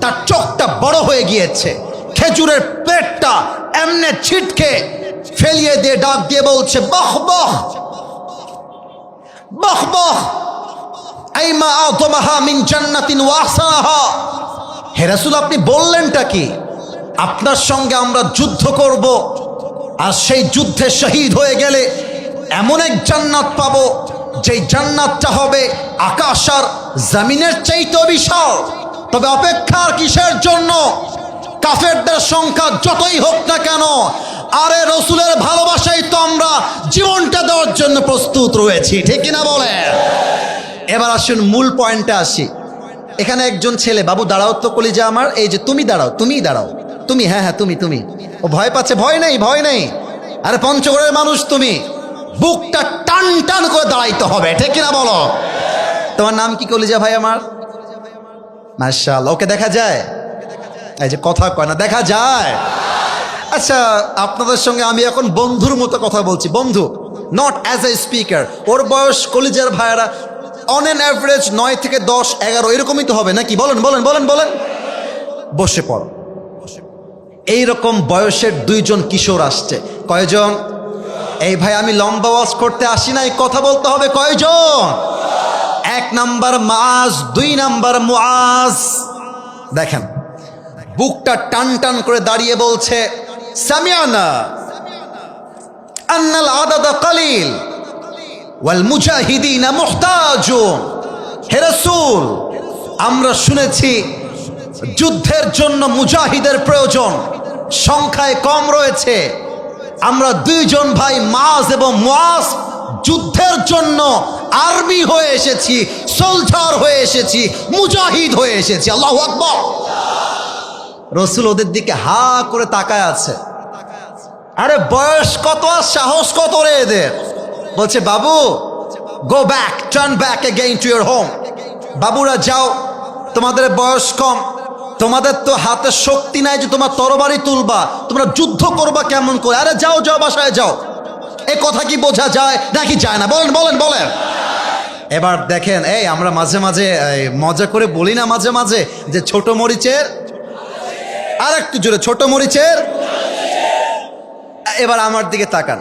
তার চোখটা বড় হয়ে গিয়েছে। খেজুরের পেটটা এমনে ছিটকে ফেলিয়ে দিয়ে ডাক দিয়ে বলছে, বাহ বাহ বাহ বাহ, আইমা আযমাহা মিন জান্নাতিন ওয়া আহসানাহা। হে রাসূল, আপনি বললেনটা কি? আপনার সঙ্গে আমরা যুদ্ধ করব, আর সেই যুদ্ধে শহীদ হয়ে গেলে এমন এক জান্নাত পাবো যেই জান্নাতটা হবে আকাশ আর জমিনের চাইতেও বিশাল। তবে অপেক্ষার কিসের জন্য? কাফেরদের সংখ্যা যতই হোক না কেন, আরে রসুলের ভালোবাসায় তো আমরা জীবনটা দেওয়ার জন্য প্রস্তুত রয়েছি, ঠিক কিনা বলে? এবার আসুন মূল পয়েন্টে আসি। এখানে একজন ছেলে, বাবু দাঁড়াও তো কলিজা আমার, এই যে তুমি দাঁড়াও, তুমিই দাঁড়াও, তুমি, হ্যাঁ হ্যাঁ তুমি তুমি। ও ভয় পাচ্ছে। ভয় নেই, ভয় নেই। আরে পঞ্চগড়ের মানুষ তুমি, বুকটা টান টান করে দাঁড়াইতে হবে, ঠিক কিনা বলো? তোমার নাম কি কলিজা ভাই আমার? মাশাআল্লাহ। ওকে দেখা যায়? এই যে কথা কয় না, দেখা যায়? আচ্ছা, আপনাদের সঙ্গে আমি এখন বন্ধুর মতো কথা বলছি, বন্ধু, নট অ্যাজ এ স্পিকার। ওর বয়স কলিজার ভাইয়ারা অন অ্যান অ্যাভারেজ 9 থেকে 10, 11 এরকমই তো হবে নাকি? বলেন বলেন বলেন বলেন। বসে পড়ো। এইরকম বয়সের দুইজন কিশোর আসছে। কয়জন? এই ভাই, আমি লম্বা ওয়াজ করতে আসি নাই, কথা বলতে হবে। কয়জন? 1 নাম্বার মাআজ, 2 নাম্বার মুআজ। দেখেন, বুকটা টান টান করে দাঁড়িয়ে বলছে, সামিআনা আন্নাল আদাদা কালিল ওয়াল মুজাহিদিনা মুহতাজুন। হে রাসূল, আমরা শুনেছি যুদ্ধের জন্য মুজাহিদের প্রয়োজন, সংখ্যায় কম রয়েছে। আমরা দুইজন ভাই মাজ এবং মুয়াজ যুদ্ধের জন্য আর্মি হয়ে এসেছি, সোলজার হয়ে এসেছি, মুজাহিদ হয়ে এসেছি। আল্লাহু আকবার। রসুল ওদের দিকে হা করে তাকায় আছে। আরে বয়স কত আর সাহস কত রে এদের। বলছে বাবু, go back, turn back again to your home. বাবুরা যাও, তোমাদের বয়স কম, তোমাদের তো হাতে শক্তি নাই যে তোমার তরবারি তুলবা, তোমরা যুদ্ধ করবা কেমন করে? আরে যাও যাও, বাসায় যাও। এ কথা কি বোঝা যায় নাকি যায় না? বলেন বলেন বলেন। এবার দেখেন, এই আমরা মাঝে মাঝে মজা করে বলি না মাঝে মাঝে যে ছোট মরিচের, আর একটু জোরে, ছোট মরিচের। এবার আমার দিকে তাকান,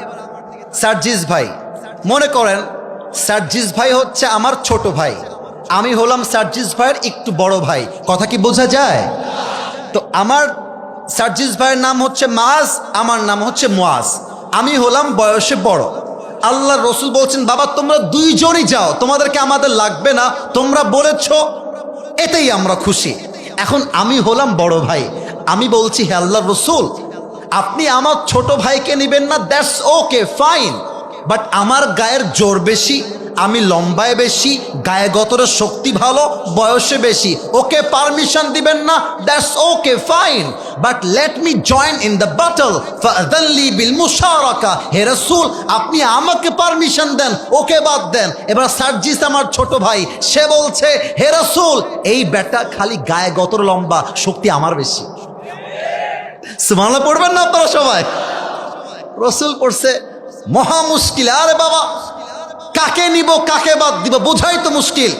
সার্জিস ভাই, মনে করেন সার্জিস ভাই হচ্ছে আমার ছোট ভাই, আমি হলাম সার্জিস ভাইয়ের একটু বড় ভাই। কথা কি বোঝা যায়? তো আমার সার্জিস ভাইয়ের নাম হচ্ছে মাজ, আমার নাম হচ্ছে মুয়াজ। আমি হলাম বয়সে বড়। আল্লাহ রসুল বলছেন, বাবা তোমরা দুইজনই যাও, তোমাদেরকে আমাদের লাগবে না, তোমরা বলেছো, এতেই আমরা খুশি। এখন আমি হলাম বড় ভাই, আমি বলছি হে আল্লাহ রসুল, আপনি আমার ছোট ভাইকে নেবেন না, দ্যাটস ওকে ফাইন, বাট আমার গায়ের জোর বেশি, আমি লম্বায় বেশি, গায়ে গতরের শক্তি ভালো, বয়সে বেশি, ওকে পারমিশন দিবেন না, that's okay fine, but let me join in the battle ফাআযানলি বিল মুশারাকা। হে রাসূল, আপনি আমাকে পারমিশন দেন, ওকে বাদ দেন। এবার সার্জিস আমার ছোট ভাই, সে বলছে হে রাসূল, এই বেটা খালি গায়ে গতর লম্বা, শক্তি আমার বেশি। সুবহানাল্লাহ পড়বেন না আপনারা সবাই? রসুল পড়ছে, মহা মুশকিল। আরে বাবা, কাকে নিব কাকে বাদ দিব বোঝাই তো মুশকিল।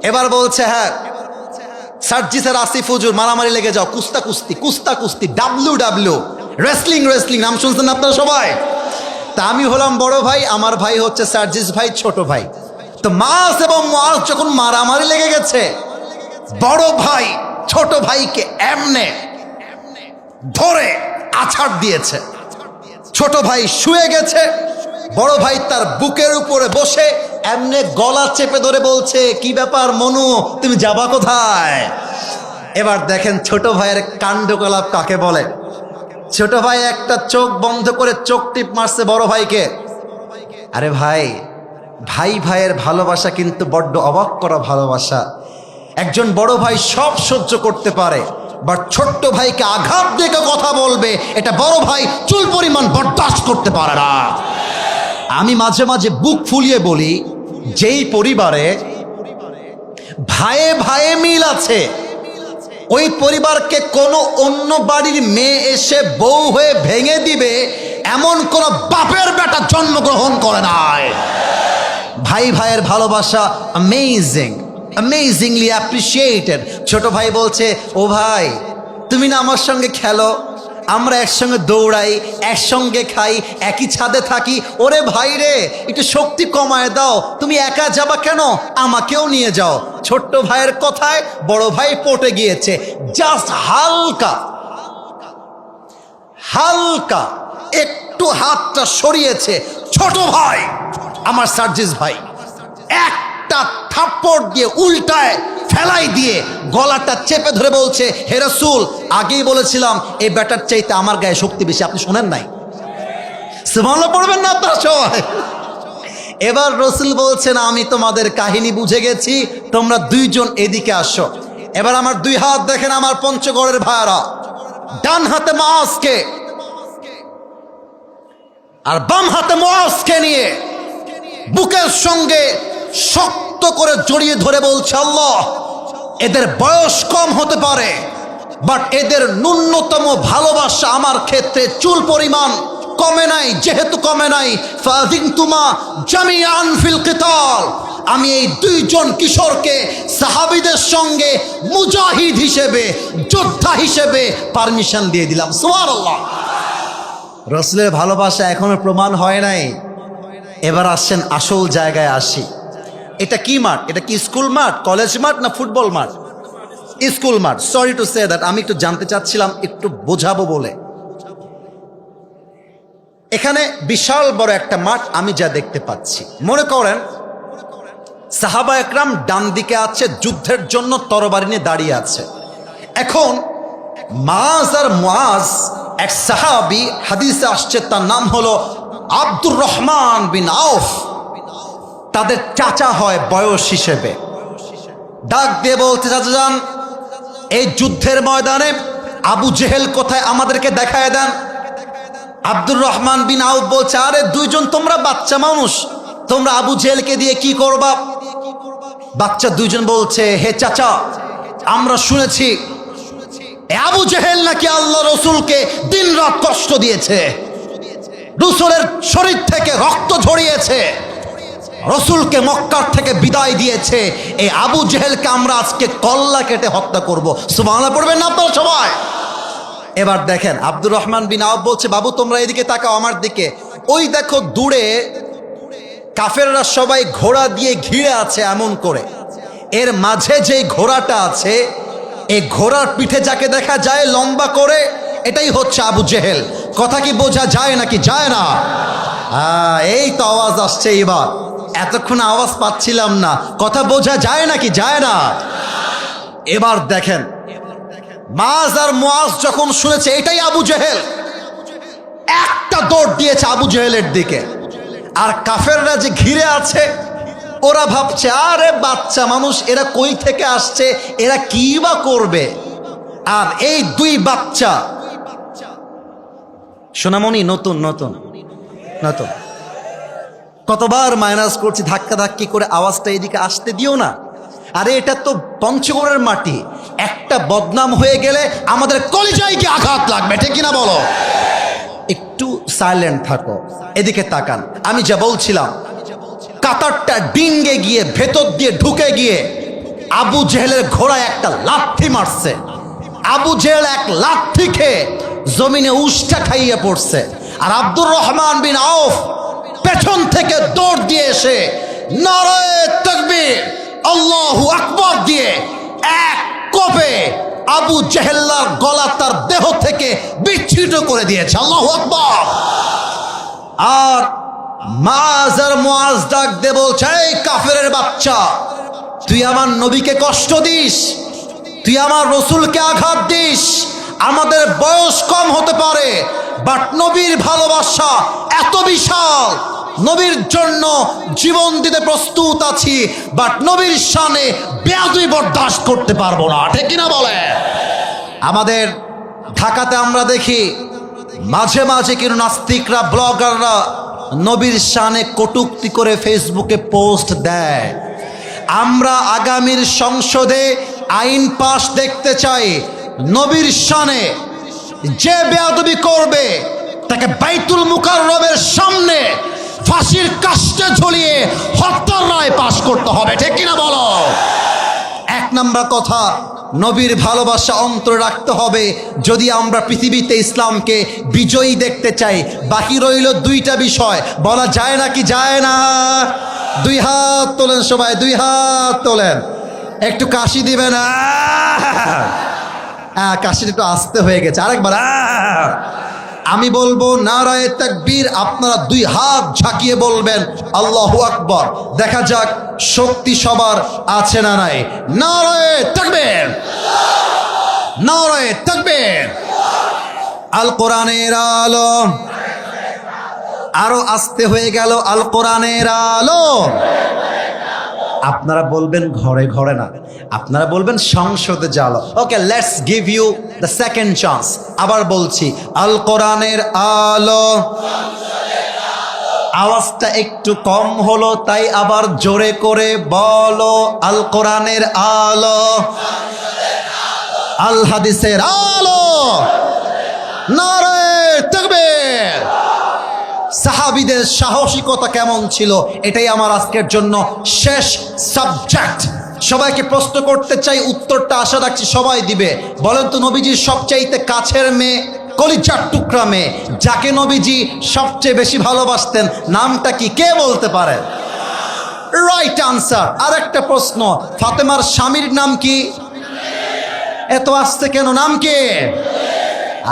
এবার বলছে হ্যাঁ, সার্জিসের আসিফ হুজুর মারামারি লেগে যাও, কুস্তা কুস্তি, কুস্তা কুস্তি, ডাব্লিউ, রেসলিং, নাম শুনছেন আপনারা সবাই? তা আমি হলাম বড় ভাই, আমার ভাই হচ্ছে সার্জিস ভাই ছোট ভাই। তো মাস এবং মুয়াজ যখন মারামারি লেগে গেছে, বড় ভাই ছোট ভাইকে এমনে ধরে আছাড় দিয়েছে। ছোট ভাই শুয়ে গেছে, বড় ভাই তার বুকের উপরে বসে এমনে গলা চেপে ধরে বলছে, কি ব্যাপার মনু, তুমি যাবা কোথায়? এবার দেখেন ছোট ভাইয়ের কাণ্ডকলাপ কাকে বলে। ছোট ভাই একটা চোখ বন্ধ করে চোখ টিপ মারছে বড় ভাইকে। আরে ভাই, ভাই ভাইয়ের ভালোবাসা কিন্তু বড্ড অবাক করা ভালোবাসা। একজন বড় ভাই সব সহ্য করতে পারে, বাট ছোট্ট ভাইকে আঘাত দিয়ে কথা বলবে, এটা বড় ভাই চুল পরিমাণ বরদাস্ত করতে পারে না। আমি মাঝে মাঝে বুক ফুলিয়ে বলি, যেই পরিবারে ভাইয়ে ভাইয়ে মিল আছে, ওই পরিবারকে কোনো অন্য বাড়ির মেয়ে এসে বউ হয়ে ভেঙে দিবে এমন কোন বাপের বেটা জন্মগ্রহণ করে নাই। ভাই ভাইয়ের ভালোবাসা অ্যামেজিং, অ্যামেজিংলি অ্যাপ্রিসিয়েটেড। ছোট ভাই বলছে, ও ভাই তুমি না আমার সঙ্গে খেলো, আমরা একসঙ্গে দৌড়াই, একসঙ্গে খাই, একই ছাদে থাকি, ওরে ভাই রে একটু শক্তি কমায় দাও, তুমি একা যাবা কেন, আমাকেও নিয়ে যাও। ছোট্ট ভাইয়ের কথায় বড় ভাই পটে গিয়েছে, জাস্ট হালকা হালকা একটু হাতটা সরিয়েছে, ছোট ভাই আমার সার্জিস ভাই একটা থাপ্পড় দিয়ে উল্টায় ফেলাই দিয়ে গলাটা চেপে ধরে বলছে, হে রাসূল, আগেই বলেছিলাম এই ব্যাটার চাইতে আমার গায়ে শক্তি বেশি, আপনি শোনেন নাই? সুবহানাল্লাহ পড়বেন না আপনারা সবাই? এবার রাসূল বলছেন, আমি তোমাদের কাহিনী বুঝে গেছি, তোমরা দুইজন এদিকে আসো। এবার আমার দুই হাত দেখেন, আমার পঞ্চগড়ের ভাইরা, ডান হাতে মুয়াজকে আর বাম হাতে মুয়াজকে নিয়ে বুকের সঙ্গে শক্ত করে জড়িয়ে ধরে বলছে, আল্লাহ, এদের বয়স কম হতে পারে, বাট এদের ন্যূনতম ভালোবাসা আমার ক্ষেত্রে চুল পরিমাণ কমে নাই। যেহেতু কমে নাই, ফাযিনতুমা জামিআন ফিল কিতাল, আমি এই দুইজন কিশোরকে সাহাবীদের সঙ্গে মুজাহিদ হিসেবে, যোদ্ধা হিসেবে পারমিশন দিয়ে দিলাম। সুবহানাল্লাহ। রাসূলের ভালোবাসা এখনো প্রমাণ হয় নাই। এবার আসছেন আসল জায়গায় আসি। এটা কি মাঠ? এটা কি স্কুল মাঠ, কলেজ মাঠ না ফুটবল মাঠ? স্কুল মাঠ। সরি টু সে দ্যাট, আমি একটু জানতে চাচ্ছিলাম, একটু বোঝাবো বলে। এখানে বিশাল বড় একটা মাঠ আমি যা দেখতে পাচ্ছি, মনে করেন সাহাবা একরাম ডান দিকে আছে, যুদ্ধের জন্য তরবারি নিয়ে দাঁড়িয়ে আছে। এখন মাজ আর মুয়াজ এক সাহাবী, হাদিসে আসছে তার নাম হলো আব্দুর রহমান বিন আউফ, তাদের চাচা হয় বয়স হিসেবে। ডাক দিয়ে বলতে, চাচা যান, এই যুদ্ধের ময়দানে আবু জেহেল কোথায় আমাদেরকে দেখায় দেন। আব্দুর রহমান বিন আউফ বলছে, আরে দুইজন তোমরা বাচ্চা মানুষ, তোমরা আবু জেহেলকে দিয়ে কি করবা? বাচ্চা দুইজন বলছে, হে চাচা, আমরা শুনেছি আবু জেহেল নাকি আল্লাহ রসুলকে দিন রাত কষ্ট দিয়েছে, রসুলের শরীর থেকে রক্ত ঝরিয়েছে, রসুলকে মক্কার থেকে বিদায় দিয়েছে। এই আবু জেহেলকে আমরা আজকে কল্লা কেটে হত্যা করব। সুবহানাল্লাহ পড়বেন না আপনারা সবাই? এবার দেখেন আব্দুর রহমান বিন আউফ বলছে, বাবু তোমরা এদিকে তাকাও আমার দিকে। ওই দেখো দূরে কাফেররা সবাই ঘোড়া দিয়ে ঘিরে আছে এমন করে, এর মাঝে যে ঘোড়াটা আছে, এই ঘোড়ার পিঠে যাকে দেখা যায় লম্বা করে, এটাই হচ্ছে আবু জেহেল। কথা কি বোঝা যায় নাকি যায় না? এই তো আওয়াজ আসছে এবার, এতক্ষণ আওয়াজ পাচ্ছিলাম না। কথা বোঝা যায় নাকি যায় না? এবার দেখেন মাজ আর মুআজ যখন শুনেছে এটাই আবু জেহেল, একটা দৌড় দিয়েছে আবু জেহেলের দিকে। আর কাফেররা যে ঘিরে আছে ওরা ভাবছে, আরে বাচ্চা মানুষ, এরা কই থেকে আসছে, এরা কি বা করবে। আর এই দুই বাচ্চা, সোনামণি নতুন নতুন নতুন, কতবার মাইনাস করছি, ধাক্কা ধাক্কি করে আওয়াজটা এদিকে আসতে দিও না। আরে এটা তো পঞ্চগড়ের মাটি, একটা বদনাম হয়ে গেলে আমাদের কলিজায় কি আঘাত লাগবে, ঠিক কিনা বলো? একটু সাইলেন্ট থাকো, এদিকে তাকান। আমি যা বলছিলাম, কাতারটা ডিঙ্গে গিয়ে ভেতর দিয়ে ঢুকে গিয়ে আবু জেহেলের ঘোড়ায় একটা লাথি মারছে। আবু জেহেল এক লাথি খেয়ে জমিনে উষ্টা খাইয়ে পড়ছে। আর আব্দুর রহমান বিন আউফ পেছন থেকে দৌড় দিয়ে এসে নারায়ে তাকবীর, আল্লাহু আকবার দিয়ে এক কোপে আবু জেহেল্লার গলা তার দেহ থেকে বিচ্ছিন্ন করে দিয়েছে। আল্লাহু আকবার। আর মাজ আর মুআজ ডাক দিয়ে বলছে, এই কাফেরের বাচ্চা, তুই আমার নবীকে কষ্ট দিস, তুই আমার রসুলকে আঘাত দিস। আমাদের বয়স কম হতে পারে, বাট নবীর ভালোবাসা এত বিশাল, নবীর জন্য জীবন দিতে প্রস্তুত আছি, বাট নবীর শানে বেয়াদবি বরদাস্ত করতে পারবো না, ঠিক কিনা বলে? আমাদের ঢাকাতে আমরা দেখি মাঝে মাঝে কিন্তু নাস্তিকরা, ব্লগাররা নবীর শানে কটূক্তি করে ফেসবুকে পোস্ট দেয়। আমরা আগামীর সংসদে আইন পাশ দেখতে চাই, নবীর শানে যে বেয়াদবি করবে তাকে বাইতুল মুকাররমের সামনে ফাঁসির কাস্টে ঝুলিয়ে হত্যার রায় পাশ করতে হবে, ঠিক কিনা বলো? এক নাম্বার কথা, নবীর ভালোবাসা অন্তরে রাখতে হবে যদি আমরা পৃথিবীতে ইসলামকে বিজয়ী দেখতে চাই। বাকি রইল দুইটা বিষয়, বলা যায় নাকি যায় না? দুই হাত তোলেন সবাই, দুই হাত তোলেন, একটু কাশি দিবেন। কাশিটা একটু আস্তে হয়ে গেছে, আরেকবার। আমি বলবো নারায়ে তাকবীর, আপনারা দুই হাত ঝাঁকিয়ে বলবেন আল্লাহু আকবার। দেখা যাক শক্তি সবার আছে না নাই। নারায়ে তাকবীর, নারায়ে তাকবীর। আল কোরআনের আলো, আরো আস্তে হয়ে গেল, আল কোরআনের আলো। আপনারা বলবেন ঘরে ঘরে না, আপনারা বলবেন সংসদে জালো। Okay, let's give you the second chance. আবার বলছি, আল কোরআনের আলো। আওয়াজটা একটু কম হলো, তাই আবার জোরে করে বলো, আল কোরআনের আলো, আল হাদিসের আলো। নারায়ে তাকবীর। সাহাবীদের সাহসিকতা কেমন ছিল, এটাই আমার আজকের জন্য শেষ সাবজেক্ট। সবাইকে প্রশ্ন করতে চাই, উত্তরটা আশা রাখছি সবাই দিবে। বলেন তো, নবীজির সবচাইতে কাছের মেয়ে, কলিজার টুকরা মেয়ে, যাকে নবীজি সবচেয়ে বেশি ভালোবাসতেন, নামটা কি? কে বলতে পারে? Right answer. আর একটা প্রশ্ন, ফাতেমার স্বামীর নাম কি? এত আসছে কেন? নাম কি?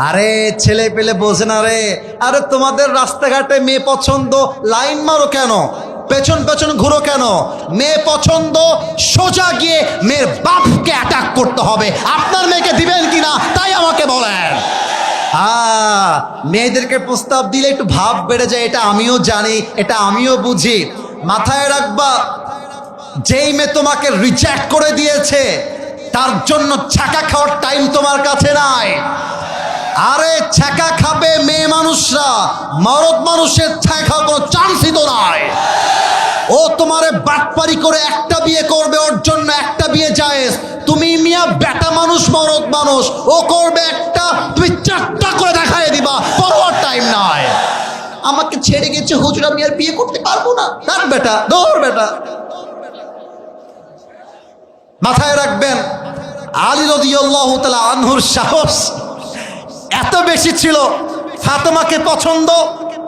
আরে ছেলে পেলে বোঝে না রে। আরে তোমাদের রাস্তাঘাটে মেয়ে পছন্দ, লাইন মারো কেন? পেছন পেছন ঘুরো কেন? মেয়ে পছন্দ, সোজা গিয়ে মেয়ের বাপকে অ্যাটাক করতে হবে। আপনার মেয়েকে দিবেন কিনা তাই আমাকে বলেন। মেয়েদেরকে প্রস্তাব দিলে একটু ভাব বেড়ে যায়, এটা আমিও জানি, এটা আমিও বুঝি। মাথায় রাখবা, যেই মেয়ে তোমাকে রিজেক্ট করে দিয়েছে তার জন্য ছ্যাঁকা খাওয়ার টাইম তোমার কাছে নাই। আরে ছ্যাঁকা খাবে মেয়ে মানুষরা, মরদ মানুষের ছ্যাঁকা খাওয়ার কোনো চান্সই তো নাই। ও তোমারে বাটপারি করে একটা বিয়ে করবে, ওর জন্য একটা বিয়ে জায়েজ। তুমি মিয়া বেটা মানুষ, মরদ মানুষ, ও করবে একটা, তুমি চারটা করে দেখায় দিবা, পরোয়ার টাইম নাই। আমাকে ছেড়ে গেছে হুজুর, আমি আর বিয়ে করতে পারবো না। তার বেটা দৌড় বেটা। মাথায় রাখবেন, আলী রাদিয়াল্লাহু তাআলা আনহুর সাহস এত বেশি ছিল, ফাতেমাকে পছন্দ,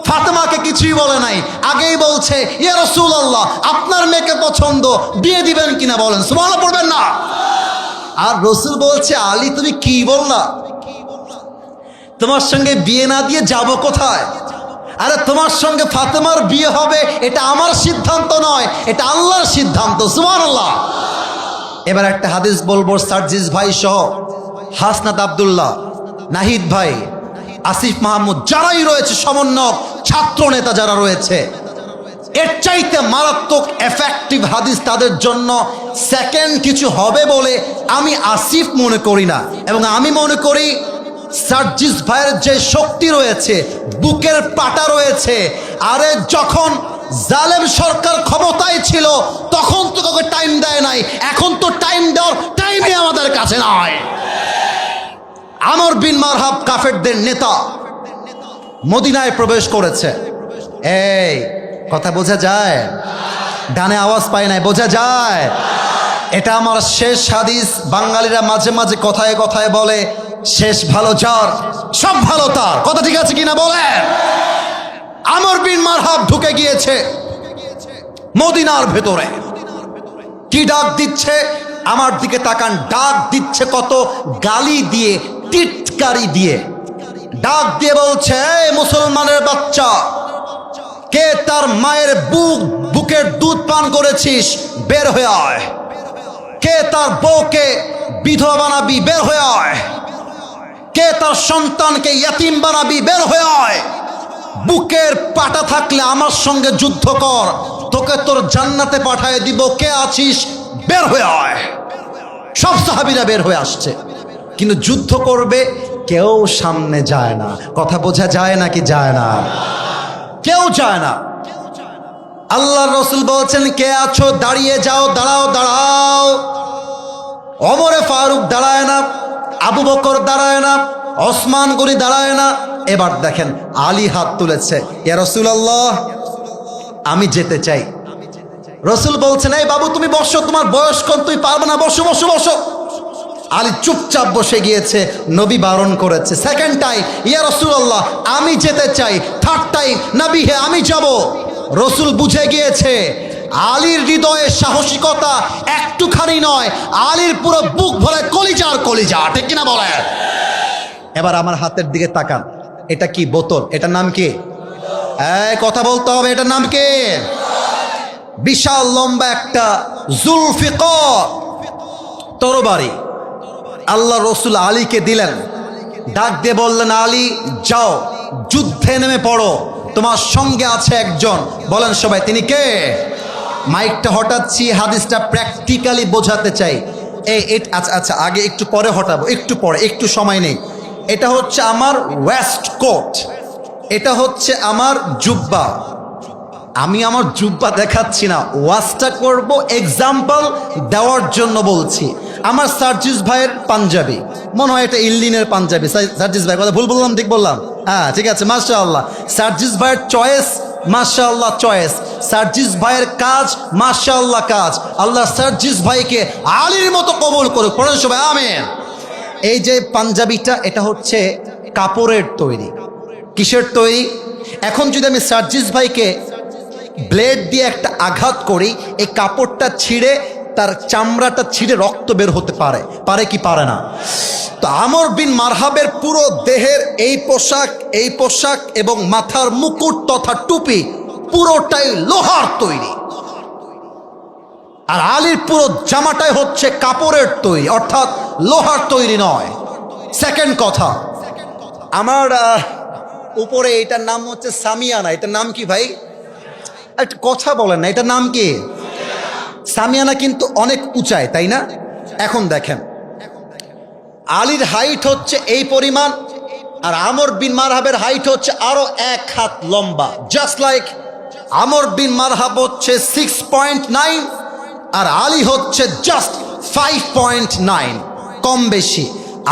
ফাতেমাকে কিছুই বলে নাই, আগেই বলছে ইয়া রাসূলুল্লাহ আপনার মেয়েকে পছন্দ, বিয়ে দিবেন কিনা বলেন, সুবহানাল্লাহ পড়বেন না? আর রাসূল বলছে আলী তুমি কি বললা, তোমার সঙ্গে বিয়ে না দিয়ে যাব কোথায়? আরে তোমার সঙ্গে ফাতেমার বিয়ে হবে এটা আমার সিদ্ধান্ত নয়, এটা আল্লাহর সিদ্ধান্ত, সুবহানাল্লাহ। এবার একটা হাদিস বলবো, সার্জিস ভাই সহ হাসনাত আব্দুল্লাহ, নাহিদ ভাই, আসিফ মাহমুদ, যারাই রয়েছে সমন্বয়ক, ছাত্র নেতা যারা রয়েছে, এর চাইতে মারাত্মক এফেক্টিভ হাদিস তাদের জন্য সেকেন্ড কিছু হবে বলে আমি আসিফ মনে করি না। এবং আমি মনে করি সার্জিস ভাইয়ের যে শক্তি রয়েছে, বুকের পাটা রয়েছে, আরে যখন জালেম সরকার ক্ষমতায় ছিল তখন তো কাউকে টাইম দেয় নাই, এখন তো টাইম দেওয়ার টাইমই আমাদের কাছে নাই। আমর বিন মারহাব কাফেরদের নেতা মদিনায় প্রবেশ করেছে। এই কথা বোঝা যায়? ডানে আওয়াজ পায় নাই, বোঝা যায়? এটা আমার শেষ হাদিস। বাঙালিরা মাঝে মাঝে কথায় কথায় বলে শেষ ভালো যার সব ভালো তার, কথা ঠিক আছে কিনা বলেন? আমর বিন মারহাব ঢুকে গিয়েছে মদিনার ভেতরে। কি ডাক দিচ্ছে? আমার দিকে তাকান, ডাক দিচ্ছে কত গালি দিয়ে, টিটকারি দিয়ে ডাক দিয়ে বলছে, এই মুসলমানের বাচ্চা, কে তার মায়ের বুকের দুধ পান করেছিস, বের হয়ে আয়। কে তার বউকে বিধবা বানাবি, বের হয়ে আয়। কে তার সন্তানকে ইয়াতিম বানাবি, বের হয়ে আয়। বুকের পাটা থাকলে আমার সঙ্গে যুদ্ধ কর, তোকে তোর জান্নাতে পাঠিয়ে দিব। কে আছিস, বের হয়ে আয়। সব সাহাবীরা বের হয়ে আসছে, কিন্তু যুদ্ধ করবে কেউ সামনে যায় না। কথা বোঝা যায় নাকি যায় না? কেউ যায় না। আল্লাহর রাসূল বলছেন, কে আছো দাঁড়িয়ে যাও, দাঁড়াও দাঁড়াও। ওমরে ফারুক দাঁড়ায় না, আবু বকর দাঁড়ায় না, ওসমান গনি দাঁড়ায় না। এবার দেখেন আলী হাত তুলেছে, ইয়া রাসূলুল্লাহ আমি যেতে চাই। রাসূল বলছেন, এই বাবু তুমি বসো, তোমার বয়স কম, তুমি পারবে না, বসো বসো বসো। আলী চুপচাপ বসে গিয়েছে, নবী বারণ করেছে। সেকেন্ড টাইম, ইয়া রাসূলুল্লাহ আমি যেতে চাই। থার্ড টাইম, নবী হে আমি যাব। রাসূল বুঝে গিয়েছে আলীর হৃদয়ে সাহসিকতা একটুখানি নয়, আলীর পুরো বুক ভরে কলিজার কলিজা, ঠিক কিনা বলে? এবার আমার হাতের দিকে তাকান, এটা কি বোতল, এটার নাম কি? এই কথা বলতে হবে, এটার নাম কি? বিশাল লম্বা একটা জুলফিকার তরবারি আল্লাহ রসুল আলীকে দিলেন। ডাক দিয়ে বললেন, আলী যাও যুদ্ধে নেমে পড়ো, তোমার সঙ্গে আছে একজন। বলেন সবাই তিনি কে? মাইকটা হঠাৎছি, হাদিসটা প্র্যাকটিক্যালি বোঝাতে চাই। আচ্ছা আচ্ছা, আগে একটু পরে হটাবো, একটু পরে, একটু সময় নেই। এটা হচ্ছে আমার ওয়েস্ট কোট, এটা হচ্ছে আমার জুব্বা। আমি আমার জুব্বা দেখাচ্ছি না, ওয়াজটা করব এক্সাম্পল দেওয়ার জন্য বলছি। আমার সার্জিস ভাইয়ের পাঞ্জাবি, মনে হয় এটা ইল্লিনের পাঞ্জাবি। সার্জিস ভাই কথা ভুল বললাম, ঠিক বললাম? হ্যাঁ ঠিক আছে, মাশাআল্লাহ। সার্জিস ভাইয়ের চয়েস, মাশাআল্লাহ চয়েস। সার্জিস ভাইয়ের কাজ, মাশাআল্লাহ কাজ। আল্লাহ সার্জিস ভাইকে আলীর মতো কবুল করুক, পড়েন সবাই আমিন। এই যে পাঞ্জাবিটা, এটা হচ্ছে কাপড়ের তৈরি। কিসের তৈরি? এখন যদি আমি সার্জিস ভাইকে ব্লেড দিয়ে একটা আঘাত করি, এই কাপড়টা ছিঁড়ে, তার চামড়াটা ছিঁড়ে রক্ত বের হতে পারে, পারে কি পারে না? তো আমর বিন মারহাবের পুরো দেহের এই পোশাক এবং মাথার মুকুট তথা টুপি পুরোটাই লোহার তৈরি, আর আলীর পুরো জামাটাই হচ্ছে কাপড়ের তৈরি, অর্থাৎ লোহার তৈরি নয়। সেকেন্ড কথা, আমার উপরে এটার নাম হচ্ছে সামিয়ানা। এটার নাম কি ভাই? একটা কথা বলেন না, এটার নাম কি? সামিয়ানা কিন্তু অনেক উঁচায়, তাই না? এখন দেখেন, আলীর হাইট হচ্ছে এই পরিমাণ, আর আমর বিন মারহাবের হাইট হচ্ছে আরো 1 হাত লম্বা। জাস্ট লাইক আমর বিন মারহাব হচ্ছে 6.9 আর আলী হচ্ছে জাস্ট 5.9, কম বেশি।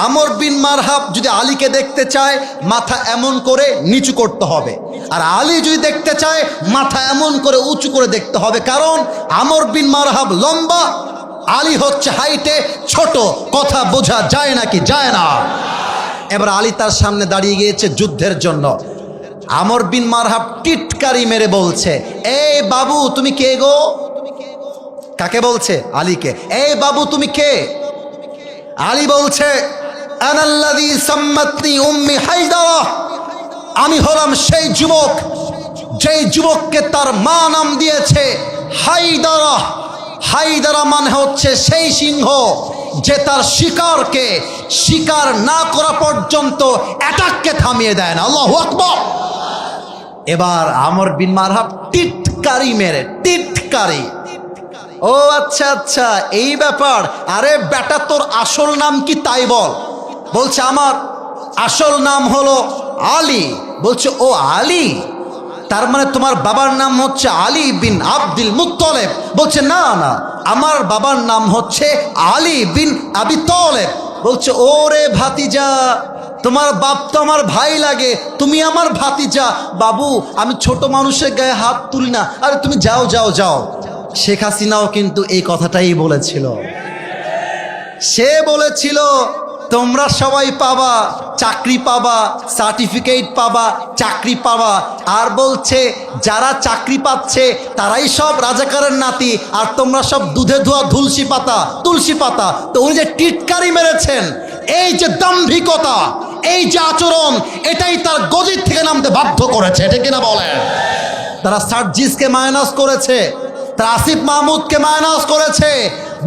আমর বিন মারহাব যদি আলীকে দেখতে চায় মাথা এমন করে নিচু করতে হবে, আর আলী যদি দেখতে চায় মাথা এমন করে উঁচু করে দেখতে হবে, কারণ আমর বিন মারহাব লম্বা, আলী হচ্ছে হাইটে ছোট। কথা বোঝা যায় নাকি যায় না? এবার আলী তার সামনে দাঁড়িয়ে গিয়েছে যুদ্ধের জন্য। আমর বিন মারহাব টিটকারি মেরে বলছে, এই বাবু তুমি কে গো? কাকে বলছে? আলীকে। এই বাবু তুমি কে? আলী বলছে, আনাল্লাযী সাম্মাতনি উম্মি হায়দারা, আমি হলাম সেই যুবক যেই যুবককে তার মা নাম দিয়েছে হায়দারা। হায়দারা মানে হচ্ছে সেই সিংহ যে তার শিকারকে শিকার না করা পর্যন্ত অ্যাটাককে থামিয়ে দেয় না। আল্লাহু আকবার। এবার আমর বিন মারহাব টিটকারি মেরে, টিটকারি, ও আচ্ছা আচ্ছা এই ব্যাপার, আরে বেটা তোর আসল নাম কি তাই বল। বলছে আমার আসল নাম হলো আলী। বলছে ও আলী, তার মানে তোমার বাবার নাম হচ্ছে আলী বিন আব্দুল মুত্তালিব। বলছে না না, আমার বাবার নাম হচ্ছে আলী বিন আবি তালেব। বলছে ওরে ভাতিজা, তোমার বাপ তো আমার ভাই লাগে, তুমি আমার ভাতিজা। বাবু আমি ছোট মানুষের গায়ে হাত তুলি না, আরে তুমি যাও যাও যাও। শেখ হাসিনাও কিন্তু এই কথাটাই বলেছিল। সে বলেছিল তোমরা সবাই পাবা, চাকরি পাবা, সার্টিফিকেট পাবা, চাকরি পাবা। আর বলছে যারা চাকরি পাচ্ছে তারাই সব রাজাকারের নাতি, আর তোমরা সব দুধে ধোয়া তুলসী পাতা, তুলসী পাতা। তো উনি যে টিটকারি মেরেছেন, এই যে দাম্ভিকতা, এই যে আচরণ, এটাই তার গদির থেকে নামতে বাধ্য করেছে, ঠিক কিনা বলেন? তারা সার্জিসকে মাইনাস করেছে, তারা আসিফ মাহমুদকে মাইনাস করেছে,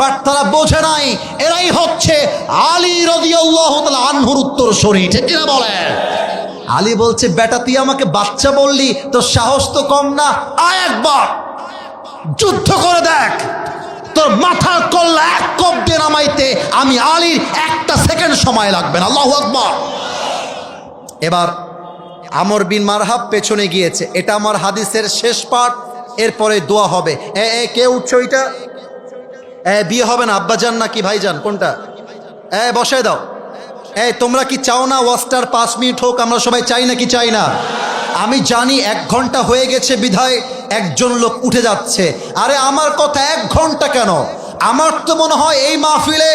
বাট তারা বোঝে নাই এরাই হচ্ছে আলী রাদিয়াল্লাহু তাআলা আনহুর উত্তরসূরি, ঠিক কিনা বলেন? আলী বলছে বেটা তুই আমাকে বাচ্চা বললি, তোর সাহস তো কম না, আয় একবার যুদ্ধ করে দেখ, তোর মাথার কল্লা এক কোপ দিয়ে নামাইতে আমি আলীর 1 সেকেন্ড সময় লাগবে না। আল্লাহু আকবার। এবার আমর বিন মারহাব পেছনে গিয়েছে। এটা আমার হাদিসের শেষ পাঠ, এরপরে দোয়া হবে। কে উঠছো? এটা বিয়ে হবে না আব্বাজান নাকি ভাইজান, কোনটা? বসায় দাও। তোমরা কি চাও না ওয়াস্টার 5 মিনিট হোক? আমরা সবাই চাই নাকি চাই না? আমি জানি 1 ঘন্টা হয়ে গেছে বিধায় একজন লোক উঠে যাচ্ছে। আরে আমার কথা 1 ঘন্টা কেন, আমার তো মনে হয় এই মাহফিলে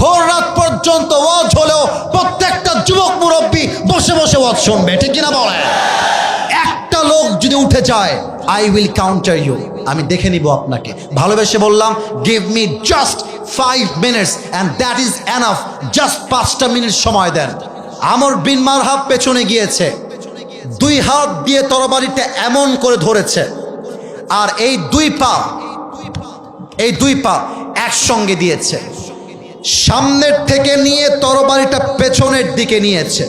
ভোর রাত পর্যন্ত ওয়াজ হলেও প্রত্যেকটা যুবক মুরব্বী বসে বসে ওয়াজ শুনবে, ঠিক কিনা বলে? একটা লোক যদি উঠে যায়, আই উইল কাউন্টার ইউ, আমি দেখে নিব আপনাকে। ভালোবেসে বললাম give me just 5 minutes and that is enough, just 5টা মিনিট সময় দেন। আমর বিন মারহাব পেছনে গিয়েছে, 2 হাত দিয়ে তরবারিটা এমন করে ধরেছে, আর এই 2 পা একসঙ্গে দিয়েছে, সামনের থেকে নিয়ে তরবারিটা পেছনের দিকে নিয়েছে,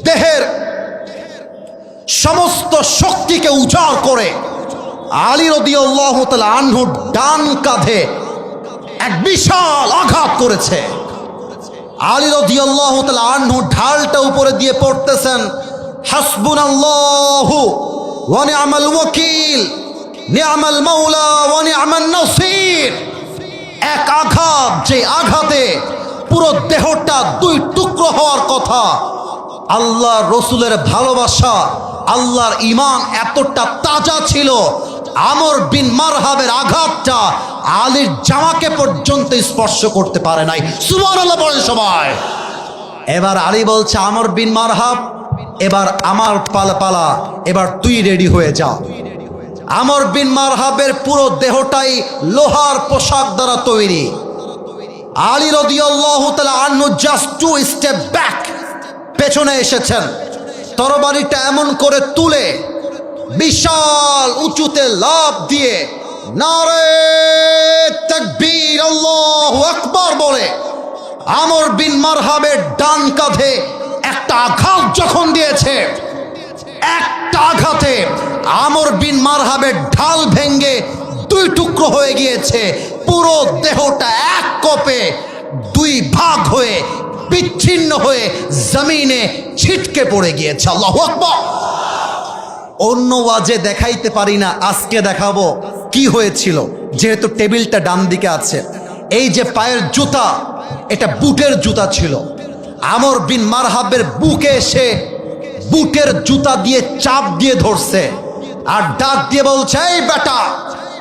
দেহের সমস্ত শক্তিকে উজাড় করে আলী রাদিয়াল্লাহু তাআলা আনহুর ডান কাঁধে এক বিশাল আঘাত করেছে। আলী রাদিয়াল্লাহু তাআলা আনহু ঢালটা উপরে দিয়ে পড়তেছেন, হাসবুনাল্লাহু ওয়া নি'মাল ওয়াকিল, নি'মাল মাওলা ওয়া নি'মান নাসির। এক আঘাত, যে আঘাতে পুরো দেহটা 2 টুকরো হওয়ার কথা। আল্লাহ রসুলের ভালোবাসা, আল্লাহর ঈমান এতটা তাজা ছিল, আমর বিন মারহাবের আঘাতটা আলীর জামাকে পর্যন্ত স্পর্শ করতে পারে নাই। সুবহানাল্লাহ বলেন সবাই। এবার আলী বলছে আমর বিন মারহাব, এবার আমার পালা, এবার তুই রেডি হয়ে যা। আমর বিন মারহাবের পুরো দেহটাই লোহার পোশাক দ্বারা তৈরি। আলী রাদিয়াল্লাহু তাআলা আনহু জাস্ট 2 স্টেপ ব্যাক, পেছনে এসেছেন, তরবারিটা এমন করে তুলে বিশাল উঁচুতে লাফ দিয়ে নারে তাকবীর আল্লাহু আকবার বলে আমর বিন মারহাবের ডান কাঁধে একটা একটা আঘাত যখন দিয়েছে, একটা আঘাতে আমর বিন মারহাবের ঢাল ভেঙ্গে দুই টুকরো হয়ে গিয়েছে, পুরো দেহটা এক কোপে দুই ভাগ হয়ে বিচ্ছিন্ন হয়ে জমিনে ছিটকে পড়ে গিয়েছে। আল্লাহু আকবার। অন্য ওয়াজে দেখাইতে পারি না, আজকে দেখাবো কি হয়েছিল। যেহেতু টেবিলটা ডান দিকে আছে, এই যে পায়ের জুতা, এটা বুটের জুতা ছিল। আমর বিন মারহাবের বুকে এসে বুটের জুতা দিয়ে চাপ দিয়ে ধরছে আর ডাক দিয়ে বলছে, এই বেটা,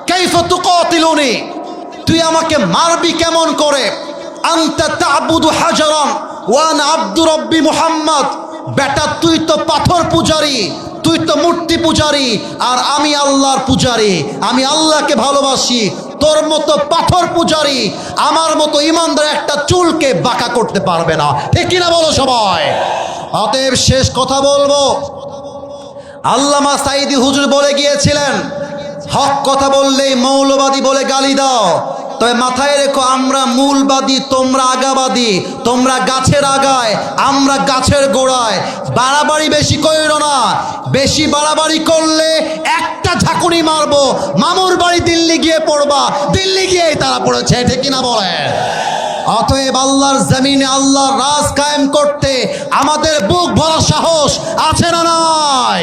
কাইফা তুকাতিলুনি, তুই আমাকে মারবি কেমন করে? আনতা তা'বুদু হাজারান ওয়া আনা আব্দু রাব্বি মুহাম্মদ, বেটা তুই তো পাথর পূজারি, তুই তো মূর্তি পূজারি, আর আমি আল্লাহর পূজারি, আমি আল্লাহকে ভালোবাসি। তোর মতো পাথর পূজারি আমার মতো ইমানদার একটা চুলকে বাঁকা করতে পারবে না, ঠিক কিনা বলো সবাই? অতএব শেষ কথা বলবো, আল্লামা সাঈদী হুজুর বলে গিয়েছিলেন, হক কথা বললেই মৌলবাদী বলে গালি দাও, তবে মাথায় রেখো আমরা মূলবাদী, তোমরা আগাবাদী, তোমরা গাছের আগায়, আমরা গাছের গোড়ায়। বাড়াবাড়ি বেশি কইরো না, বেশি বাড়াবাড়ি করলে একটা ঝাঁকুনি মারবো, মামুর বাড়ি দিল্লি গিয়ে পড়বা, দিল্লি গিয়েই তারা পড়েছে, ঠিক কিনা বলেন? অতএব আল্লাহর জমিনে আল্লাহর রাজ কায়েম করতে আমাদের বুক ভরা সাহস আছে না নাই?